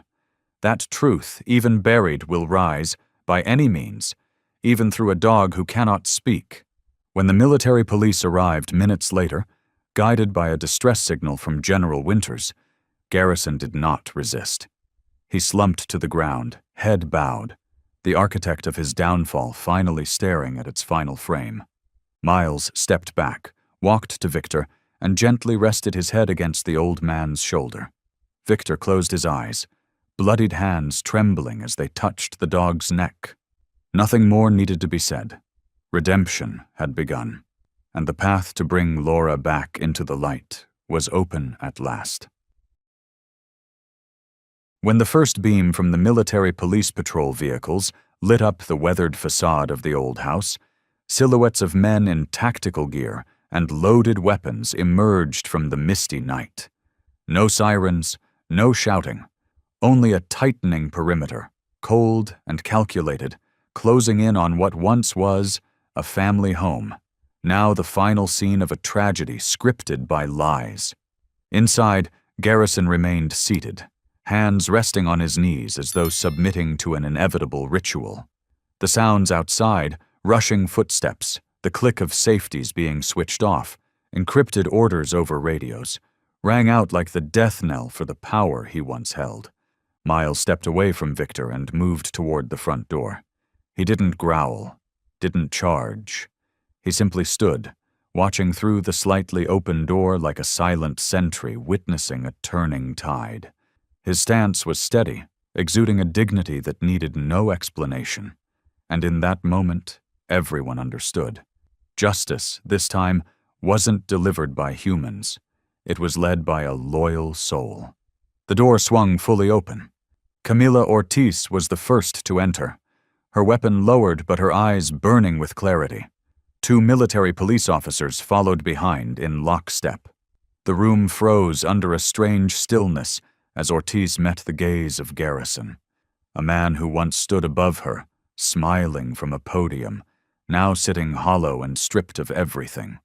That truth, even buried, will rise, by any means, even through a dog who cannot speak. When the military police arrived minutes later, guided by a distress signal from General Winters, Garrison did not resist. He slumped to the ground, head bowed, the architect of his downfall finally staring at its final frame. Miles stepped back, walked to Victor, and gently rested his head against the old man's shoulder. Victor closed his eyes, bloodied hands trembling as they touched the dog's neck. Nothing more needed to be said. Redemption had begun, and the path to bring Laura back into the light was open at last. When the first beam from the military police patrol vehicles lit up the weathered facade of the old house, silhouettes of men in tactical gear and loaded weapons emerged from the misty night. No sirens, no shouting, only a tightening perimeter, cold and calculated, closing in on what once was a family home, now the final scene of a tragedy scripted by lies. Inside, Garrison remained seated, hands resting on his knees as though submitting to an inevitable ritual. The sounds outside, rushing footsteps, the click of safeties being switched off, encrypted orders over radios, rang out like the death knell for the power he once held. Miles stepped away from Victor and moved toward the front door. He didn't growl, didn't charge. He simply stood, watching through the slightly open door like a silent sentry witnessing a turning tide. His stance was steady, exuding a dignity that needed no explanation. And in that moment, everyone understood. Justice, this time, wasn't delivered by humans. It was led by a loyal soul. The door swung fully open. Camila Ortiz was the first to enter, her weapon lowered but her eyes burning with clarity. 2 military police officers followed behind in lockstep. The room froze under a strange stillness as Ortiz met the gaze of Garrison, a man who once stood above her, smiling from a podium, now sitting hollow and stripped of everything.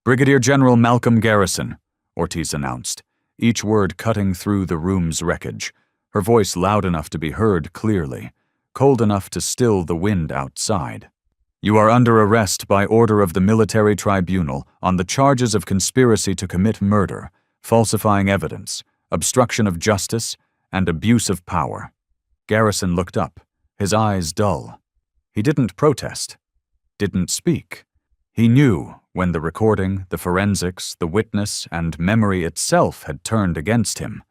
"Brigadier General Malcolm Garrison," Ortiz announced, each word cutting through the room's wreckage, her voice loud enough to be heard clearly, cold enough to still the wind outside. "You are under arrest by order of the military tribunal on the charges of conspiracy to commit murder, falsifying evidence, obstruction of justice, and abuse of power." Garrison looked up, his eyes dull. He didn't protest, didn't speak. He knew when the recording, the forensics, the witness, and memory itself had turned against him.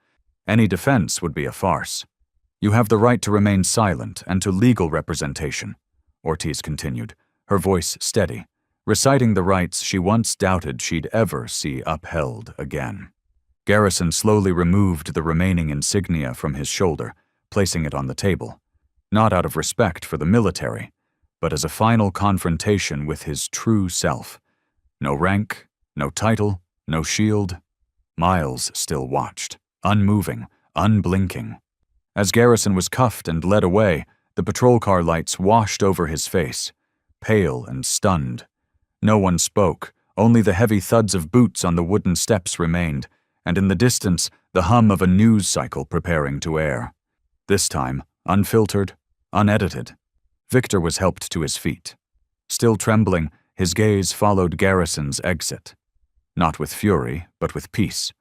Any defense would be a farce. "You have the right to remain silent and to legal representation," Ortiz continued, her voice steady, reciting the rights she once doubted she'd ever see upheld again. Garrison slowly removed the remaining insignia from his shoulder, placing it on the table, not out of respect for the military, but as a final confrontation with his true self. No rank, no title, no shield. Miles still watched, unmoving, unblinking. As Garrison was cuffed and led away, the patrol car lights washed over his face, pale and stunned. No one spoke, only the heavy thuds of boots on the wooden steps remained, and in the distance, the hum of a news cycle preparing to air. This time, unfiltered, unedited. Victor was helped to his feet. Still trembling, his gaze followed Garrison's exit. Not with fury, but with peace.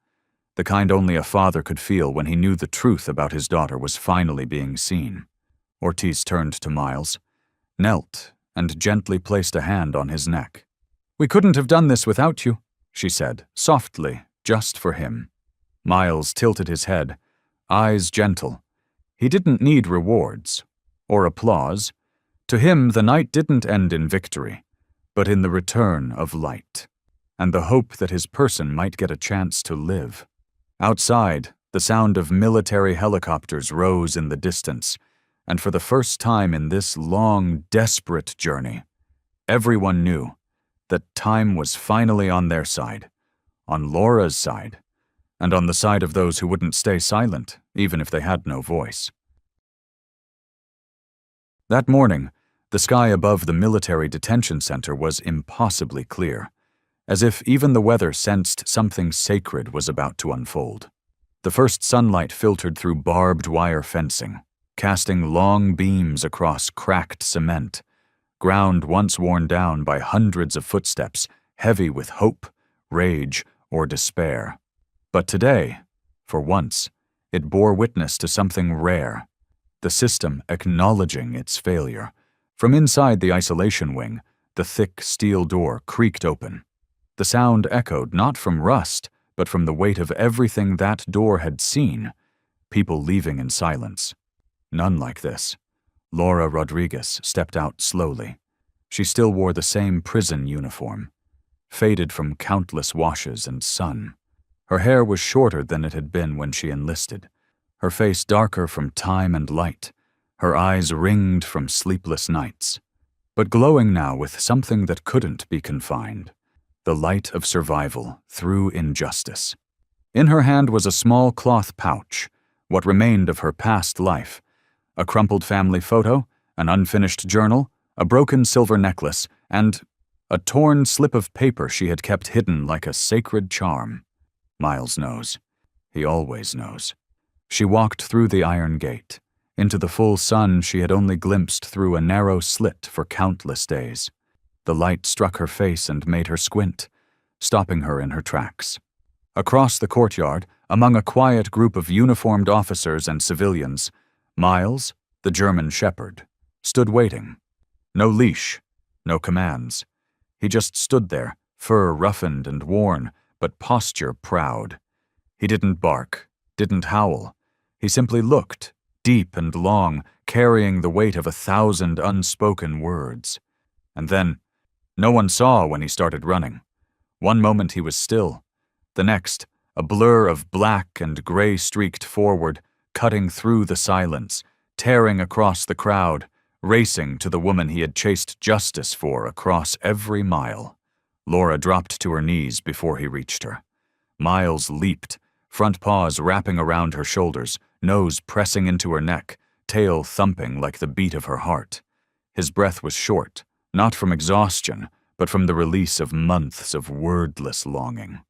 The kind only a father could feel when he knew the truth about his daughter was finally being seen. Ortiz turned to Miles, knelt, and gently placed a hand on his neck. "We couldn't have done this without you," she said, softly, just for him. Miles tilted his head, eyes gentle. He didn't need rewards, or applause. To him, the night didn't end in victory, but in the return of light, and the hope that his person might get a chance to live. Outside, the sound of military helicopters rose in the distance, and for the first time in this long, desperate journey, everyone knew that time was finally on their side, on Laura's side, and on the side of those who wouldn't stay silent, even if they had no voice. That morning, the sky above the military detention center was impossibly clear, as if even the weather sensed something sacred was about to unfold. The first sunlight filtered through barbed wire fencing, casting long beams across cracked cement, ground once worn down by hundreds of footsteps, heavy with hope, rage, or despair. But today, for once, it bore witness to something rare, the system acknowledging its failure. From inside the isolation wing, the thick steel door creaked open. The sound echoed not from rust, but from the weight of everything that door had seen, people leaving in silence. None like this. Laura Rodriguez stepped out slowly. She still wore the same prison uniform, faded from countless washes and sun. Her hair was shorter than it had been when she enlisted, her face darker from time and light, her eyes ringed from sleepless nights, but glowing now with something that couldn't be confined. the light of survival through injustice. In her hand was a small cloth pouch, what remained of her past life, a crumpled family photo, an unfinished journal, a broken silver necklace, and a torn slip of paper she had kept hidden like a sacred charm. Miles knows. He always knows. She walked through the iron gate, into the full sun she had only glimpsed through a narrow slit for countless days. The light struck her face and made her squint, stopping her in her tracks. Across the courtyard, among a quiet group of uniformed officers and civilians, Miles, the German shepherd, stood waiting. No leash, no commands. He just stood there, fur roughened and worn, but posture proud. He didn't bark, didn't howl. He simply looked, deep and long, carrying the weight of 1,000 unspoken words. And then, no one saw when he started running. One moment he was still. The next, a blur of black and gray streaked forward, cutting through the silence, tearing across the crowd, racing to the woman he had chased justice for across every mile. Laura dropped to her knees before he reached her. Miles leaped, front paws wrapping around her shoulders, nose pressing into her neck, tail thumping like the beat of her heart. His breath was short, not from exhaustion, but from the release of months of wordless longing.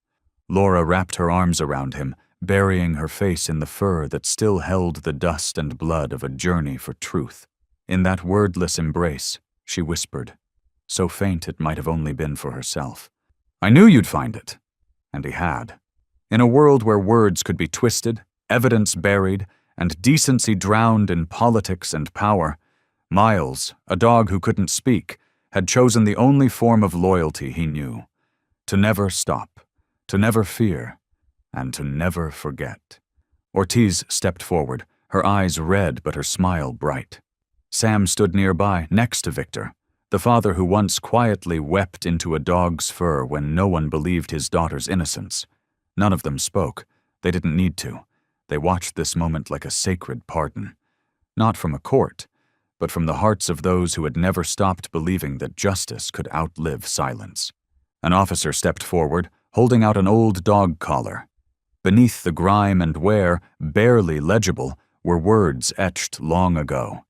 Laura wrapped her arms around him, burying her face in the fur that still held the dust and blood of a journey for truth. In that wordless embrace, she whispered, so faint it might have only been for herself, "I knew you'd find it." And he had. In a world where words could be twisted, evidence buried, and decency drowned in politics and power, Miles, a dog who couldn't speak, had chosen the only form of loyalty he knew: to never stop, to never fear, and to never forget. Ortiz stepped forward, her eyes red but her smile bright. Sam stood nearby, next to Victor, the father who once quietly wept into a dog's fur when no one believed his daughter's innocence. None of them spoke. They didn't need to. They watched this moment like a sacred pardon. Not from a court, but from the hearts of those who had never stopped believing that justice could outlive silence. An officer stepped forward, holding out an old dog collar. Beneath the grime and wear, barely legible, were words etched long ago.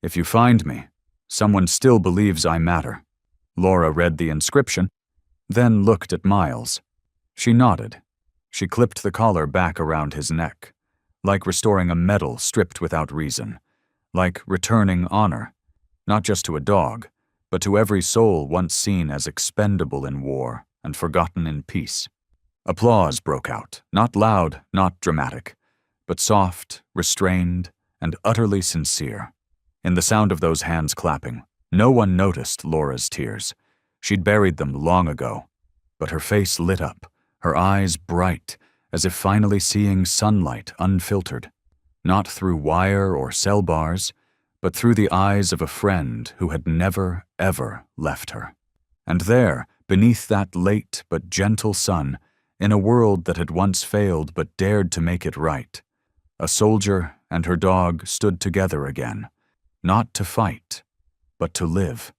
"If you find me, someone still believes I matter." Laura read the inscription, then looked at Miles. She nodded. She clipped the collar back around his neck, like restoring a medal stripped without reason, like returning honor, not just to a dog, but to every soul once seen as expendable in war and forgotten in peace. Applause broke out, not loud, not dramatic, but soft, restrained, and utterly sincere. In the sound of those hands clapping, no one noticed Laura's tears. She'd buried them long ago, but her face lit up, her eyes bright, as if finally seeing sunlight unfiltered, not through wire or cell bars, but through the eyes of a friend who had never, ever left her. And there, beneath that late but gentle sun, in a world that had once failed but dared to make it right, a soldier and her dog stood together again, not to fight, but to live,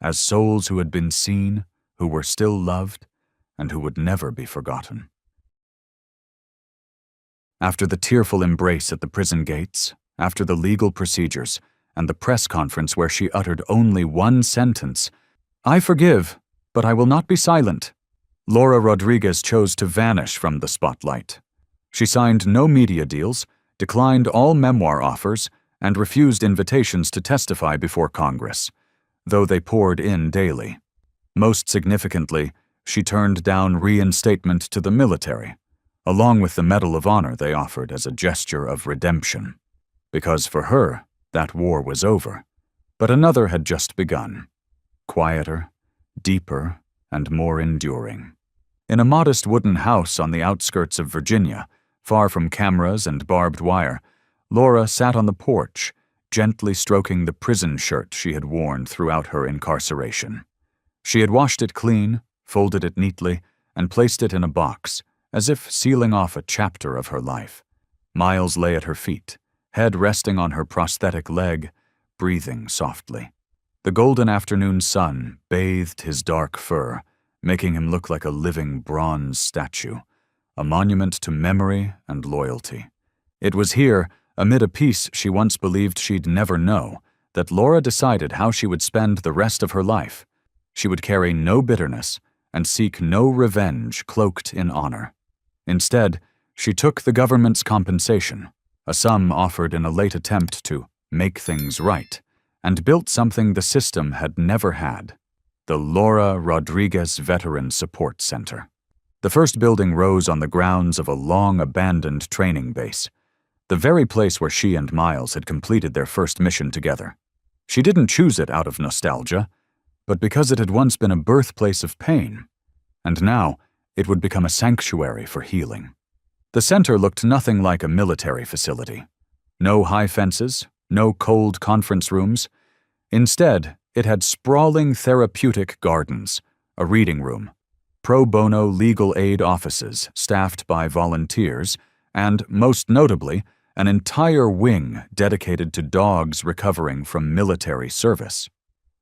as souls who had been seen, who were still loved, and who would never be forgotten. After the tearful embrace at the prison gates, after the legal procedures, and the press conference where she uttered only one sentence, "I forgive, but I will not be silent," Laura Rodriguez chose to vanish from the spotlight. She signed no media deals, declined all memoir offers, and refused invitations to testify before Congress, though they poured in daily. Most significantly, she turned down reinstatement to the military, along with the Medal of Honor they offered as a gesture of redemption. Because for her, that war was over, but another had just begun, quieter, deeper, and more enduring. In a modest wooden house on the outskirts of Virginia, far from cameras and barbed wire, Laura sat on the porch, gently stroking the prison shirt she had worn throughout her incarceration. She had washed it clean, folded it neatly, and placed it in a box, as if sealing off a chapter of her life. Miles lay at her feet, head resting on her prosthetic leg, breathing softly. The golden afternoon sun bathed his dark fur, making him look like a living bronze statue, a monument to memory and loyalty. It was here, amid a peace she once believed she'd never know, that Laura decided how she would spend the rest of her life. She would carry no bitterness and seek no revenge cloaked in honor. Instead, she took the government's compensation, a sum offered in a late attempt to make things right, and built something the system had never had: the Laura Rodriguez Veteran Support Center. The first building rose on the grounds of a long-abandoned training base, the very place where she and Miles had completed their first mission together. She didn't choose it out of nostalgia, but because it had once been a birthplace of pain, and now it would become a sanctuary for healing. The center looked nothing like a military facility. No high fences, no cold conference rooms. Instead, it had sprawling therapeutic gardens, a reading room, pro bono legal aid offices staffed by volunteers, and, most notably, an entire wing dedicated to dogs recovering from military service.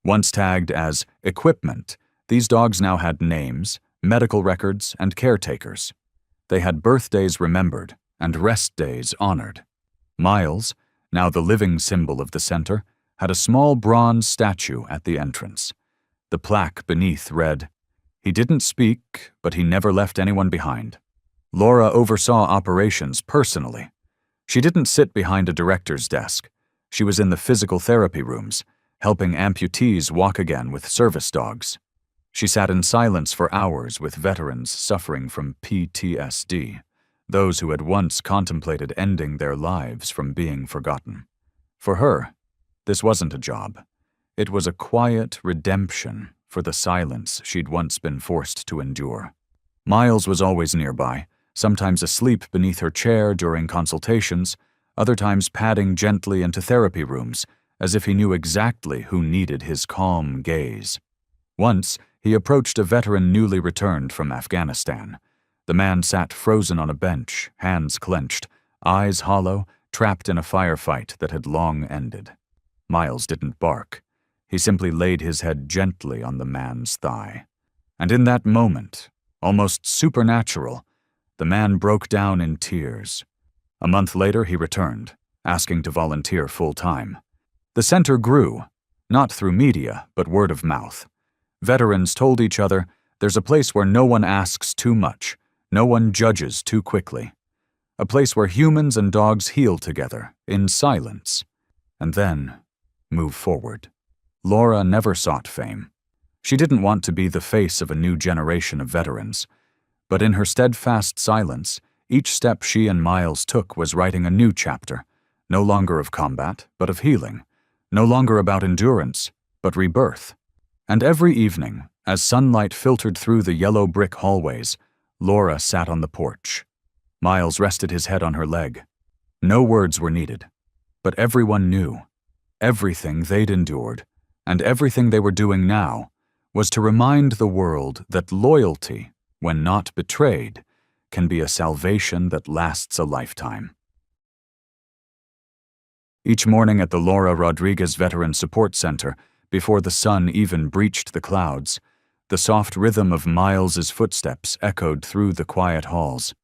Once tagged as equipment, these dogs now had names, medical records, and caretakers. They had birthdays remembered and rest days honored. Miles, now the living symbol of the center, had a small bronze statue at the entrance. The plaque beneath read, "He didn't speak, but he never left anyone behind." Laura oversaw operations personally. She didn't sit behind a director's desk. She was in the physical therapy rooms, helping amputees walk again with service dogs. She sat in silence for hours with veterans suffering from PTSD, those who had once contemplated ending their lives from being forgotten. For her, this wasn't a job. It was a quiet redemption for the silence she'd once been forced to endure. Miles was always nearby, sometimes asleep beneath her chair during consultations, other times padding gently into therapy rooms, as if he knew exactly who needed his calm gaze. Once, he approached a veteran newly returned from Afghanistan. The man sat frozen on a bench, hands clenched, eyes hollow, trapped in a firefight that had long ended. Miles didn't bark. He simply laid his head gently on the man's thigh. And in that moment, almost supernatural, the man broke down in tears. A month later, he returned, asking to volunteer full-time. The center grew, not through media, but word of mouth. Veterans told each other, "There's a place where no one asks too much, no one judges too quickly. A place where humans and dogs heal together, in silence, and then move forward." Laura never sought fame. She didn't want to be the face of a new generation of veterans. But in her steadfast silence, each step she and Miles took was writing a new chapter, no longer of combat, but of healing, no longer about endurance, but rebirth. And every evening, as sunlight filtered through the yellow brick hallways, Laura sat on the porch. Miles rested his head on her leg. No words were needed, but everyone knew. Everything they'd endured, and everything they were doing now, was to remind the world that loyalty, when not betrayed, can be a salvation that lasts a lifetime. Each morning at the Laura Rodriguez Veteran Support Center, before the sun even breached the clouds, the soft rhythm of Miles's footsteps echoed through the quiet halls,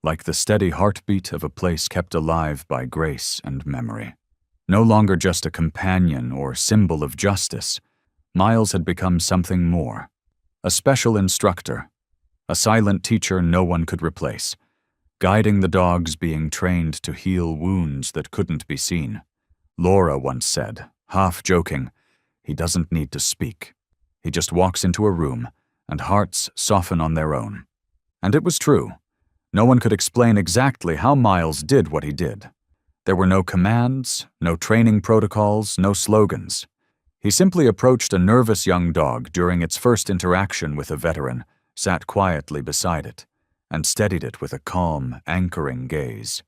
like the steady heartbeat of a place kept alive by grace and memory. No longer just a companion or symbol of justice, Miles had become something more: a special instructor, a silent teacher no one could replace, guiding the dogs being trained to heal wounds that couldn't be seen. Laura once said, half joking, "He doesn't need to speak. He just walks into a room, and hearts soften on their own." And it was true. No one could explain exactly how Miles did what he did. There were no commands, no training protocols, no slogans. He simply approached a nervous young dog during its first interaction with a veteran, sat quietly beside it, and steadied it with a calm, anchoring gaze.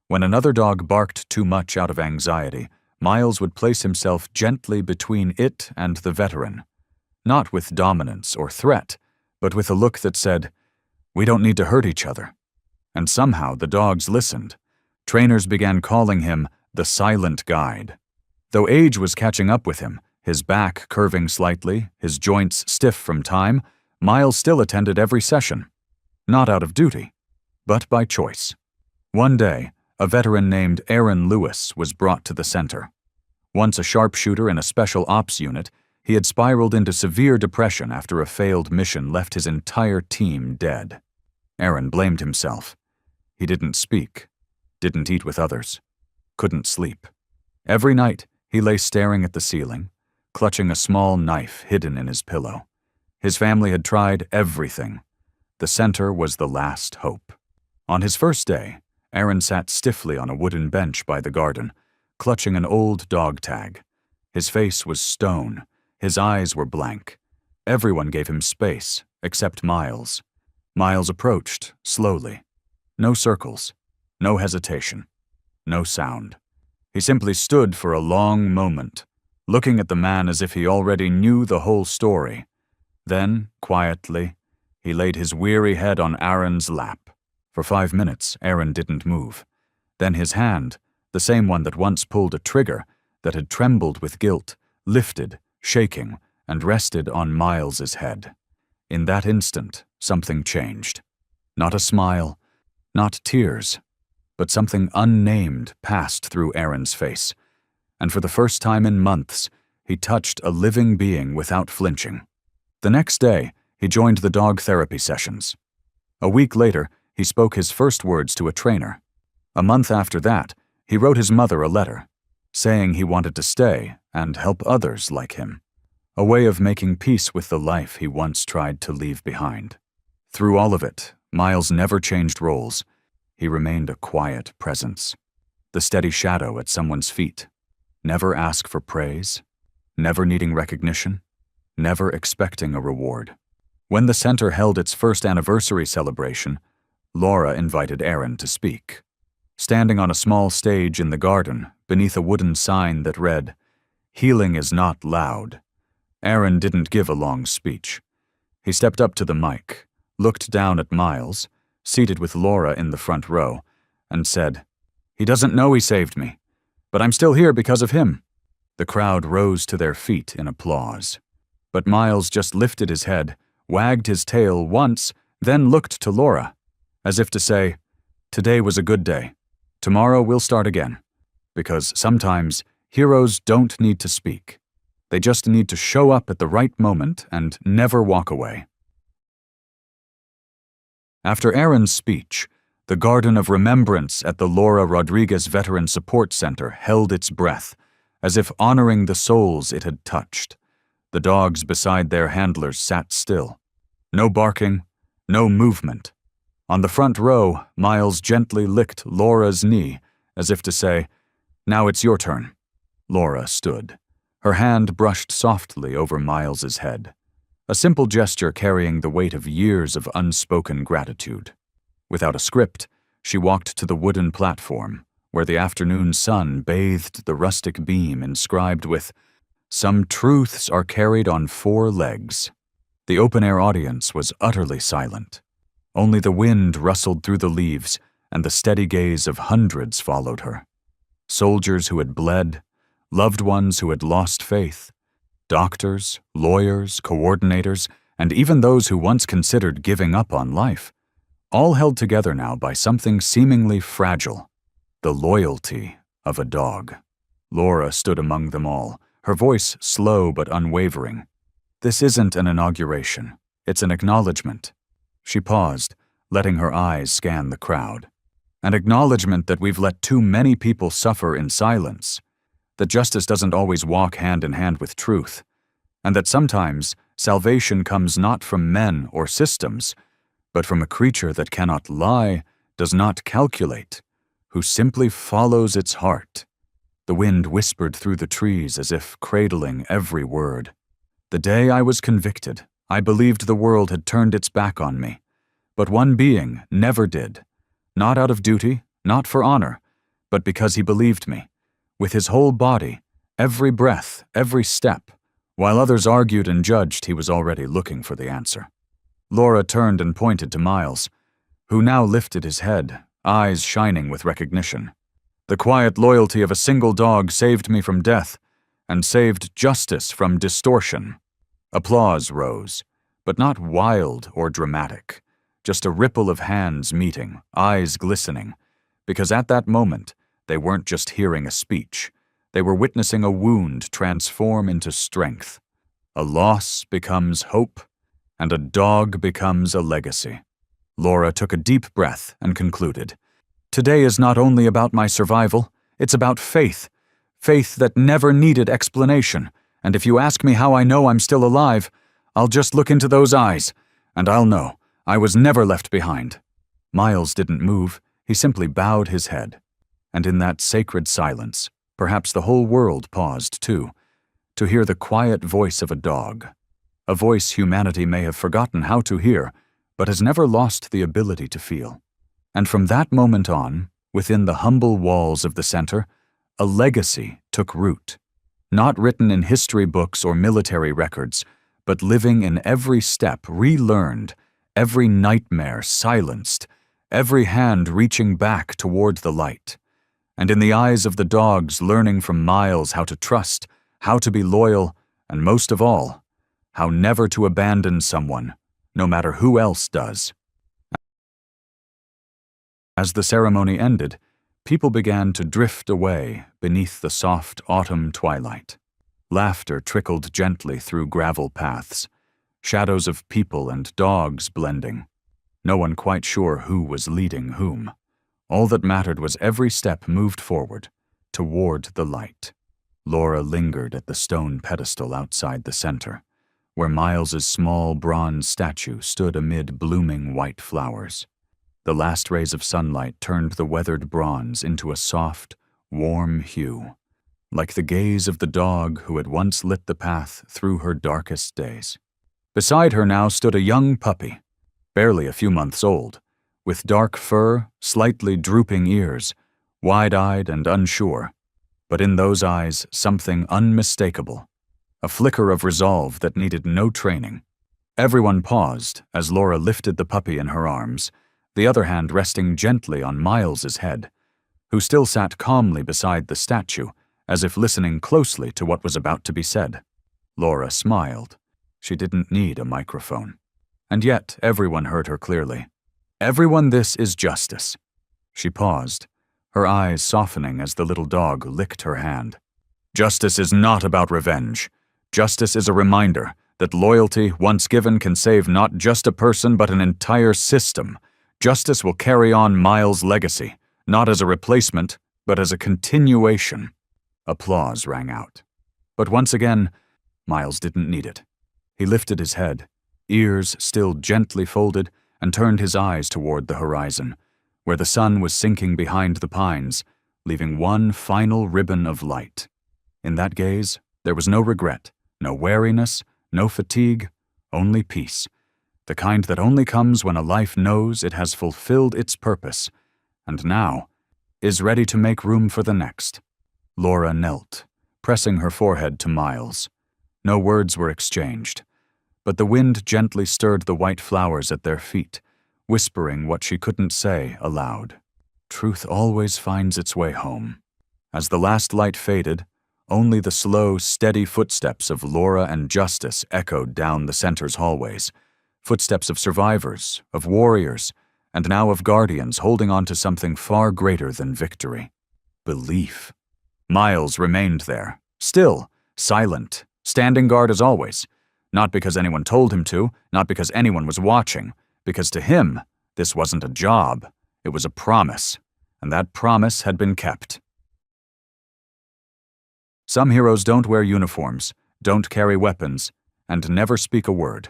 When another dog barked too much out of anxiety, Miles would place himself gently between it and the veteran, not with dominance or threat, but with a look that said, "We don't need to hurt each other." And somehow the dogs listened. Trainers began calling him the silent guide. Though age was catching up with him, his back curving slightly, his joints stiff from time, Miles still attended every session, not out of duty, but by choice. One day, a veteran named Aaron Lewis was brought to the center. Once a sharpshooter in a special ops unit, he had spiraled into severe depression after a failed mission left his entire team dead. Aaron blamed himself. He didn't speak, didn't eat with others, couldn't sleep. Every night, he lay staring at the ceiling, clutching a small knife hidden in his pillow. His family had tried everything. The center was the last hope. On his first day, Aaron sat stiffly on a wooden bench by the garden, clutching an old dog tag. His face was stone. His eyes were blank. Everyone gave him space, except Miles. Miles approached, slowly. No circles, no hesitation, no sound. He simply stood for a long moment, looking at the man as if he already knew the whole story. Then, quietly, he laid his weary head on Aaron's lap. For 5 minutes, Aaron didn't move. Then his hand, the same one that once pulled a trigger, that had trembled with guilt, lifted, shaking, and rested on Miles's head. In that instant, something changed. Not a smile, not tears, but something unnamed passed through Aaron's face, and for the first time in months, he touched a living being without flinching. The next day, he joined the dog therapy sessions. A week later, he spoke his first words to a trainer. A month after that, he wrote his mother a letter, saying he wanted to stay and help others like him, a way of making peace with the life he once tried to leave behind. Through all of it, Miles never changed roles. He remained a quiet presence, the steady shadow at someone's feet, never asked for praise, never needing recognition, never expecting a reward. When the center held its first anniversary celebration, Laura invited Aaron to speak. Standing on a small stage in the garden, beneath a wooden sign that read, "Healing is not loud," Aaron didn't give a long speech. He stepped up to the mic, looked down at Miles, seated with Laura in the front row, and said, "He doesn't know he saved me, but I'm still here because of him." The crowd rose to their feet in applause. But Miles just lifted his head, wagged his tail once, then looked to Laura, as if to say, "Today was a good day. Tomorrow we'll start again." Because sometimes heroes don't need to speak. They just need to show up at the right moment and never walk away. After Aaron's speech, the Garden of Remembrance at the Laura Rodriguez Veteran Support Center held its breath, as if honoring the souls it had touched. The dogs beside their handlers sat still. No barking, no movement. On the front row, Miles gently licked Laura's knee, as if to say, "Now it's your turn." Laura stood. Her hand brushed softly over Miles's head, a simple gesture carrying the weight of years of unspoken gratitude. Without a script, she walked to the wooden platform, where the afternoon sun bathed the rustic beam inscribed with, "Some truths are carried on 4 legs." The open-air audience was utterly silent. Only the wind rustled through the leaves, and the steady gaze of hundreds followed her. Soldiers who had bled, loved ones who had lost faith, doctors, lawyers, coordinators, and even those who once considered giving up on life, all held together now by something seemingly fragile, the loyalty of a dog. Laura stood among them all, her voice slow but unwavering. "This isn't an inauguration, it's an acknowledgement." She paused, letting her eyes scan the crowd. "An acknowledgement that we've let too many people suffer in silence, that justice doesn't always walk hand in hand with truth, and that sometimes salvation comes not from men or systems, but from a creature that cannot lie, does not calculate, who simply follows its heart." The wind whispered through the trees as if cradling every word. "The day I was convicted, I believed the world had turned its back on me, but one being never did, not out of duty, not for honor, but because he believed me, with his whole body, every breath, every step." While others argued and judged, he was already looking for the answer. Laura turned and pointed to Miles, who now lifted his head, eyes shining with recognition. "The quiet loyalty of a single dog saved me from death, and saved justice from distortion." Applause rose, but not wild or dramatic, just a ripple of hands meeting, eyes glistening, because at that moment, they weren't just hearing a speech. They were witnessing a wound transform into strength. A loss becomes hope, and a dog becomes a legacy. Laura took a deep breath and concluded, "Today is not only about my survival, it's about faith. Faith that never needed explanation, and if you ask me how I know I'm still alive, I'll just look into those eyes, and I'll know I was never left behind." Miles didn't move, he simply bowed his head. And in that sacred silence, perhaps the whole world paused too, to hear the quiet voice of a dog. A voice humanity may have forgotten how to hear, but has never lost the ability to feel. And from that moment on, within the humble walls of the center, a legacy took root. Not written in history books or military records, but living in every step relearned, every nightmare silenced, every hand reaching back toward the light. And in the eyes of the dogs learning from Miles how to trust, how to be loyal, and most of all, how never to abandon someone, no matter who else does. As the ceremony ended, people began to drift away beneath the soft autumn twilight. Laughter trickled gently through gravel paths, shadows of people and dogs blending. No one quite sure who was leading whom. All that mattered was every step moved forward, toward the light. Laura lingered at the stone pedestal outside the center, where Miles's small bronze statue stood amid blooming white flowers. The last rays of sunlight turned the weathered bronze into a soft, warm hue, like the gaze of the dog who had once lit the path through her darkest days. Beside her now stood a young puppy, barely a few months old, with dark fur, slightly drooping ears, wide-eyed and unsure, but in those eyes something unmistakable, a flicker of resolve that needed no training. Everyone paused as Laura lifted the puppy in her arms, the other hand resting gently on Miles's head, who still sat calmly beside the statue, as if listening closely to what was about to be said. Laura smiled. She didn't need a microphone. And yet everyone heard her clearly. "Everyone, this is justice." She paused, her eyes softening as the little dog licked her hand. "Justice is not about revenge. Justice is a reminder that loyalty, once given, can save not just a person but an entire system. Justice will carry on Miles' legacy, not as a replacement, but as a continuation." Applause rang out. But once again, Miles didn't need it. He lifted his head, ears still gently folded, and turned his eyes toward the horizon, where the sun was sinking behind the pines, leaving one final ribbon of light. In that gaze, there was no regret, no weariness, no fatigue, only peace, the kind that only comes when a life knows it has fulfilled its purpose, and now is ready to make room for the next. Laura knelt, pressing her forehead to Miles. No words were exchanged, but the wind gently stirred the white flowers at their feet, whispering what she couldn't say aloud. Truth always finds its way home. As the last light faded, only the slow, steady footsteps of Laura and Justice echoed down the center's hallways, footsteps of survivors, of warriors, and now of guardians holding on to something far greater than victory. Belief. Miles remained there, still, silent, standing guard as always, not because anyone told him to, not because anyone was watching, because to him, this wasn't a job, it was a promise, and that promise had been kept. Some heroes don't wear uniforms, don't carry weapons, and never speak a word.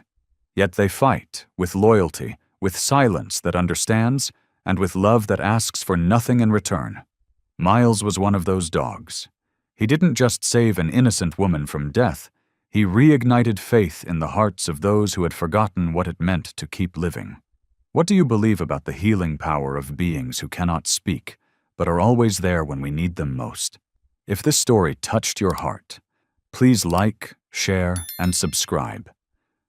Yet they fight, with loyalty, with silence that understands, and with love that asks for nothing in return. Miles was one of those dogs. He didn't just save an innocent woman from death, he reignited faith in the hearts of those who had forgotten what it meant to keep living. What do you believe about the healing power of beings who cannot speak, but are always there when we need them most? If this story touched your heart, please like, share, and subscribe,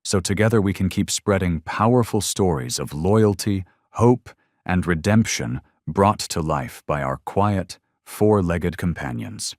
so together we can keep spreading powerful stories of loyalty, hope, and redemption brought to life by our quiet, four-legged companions.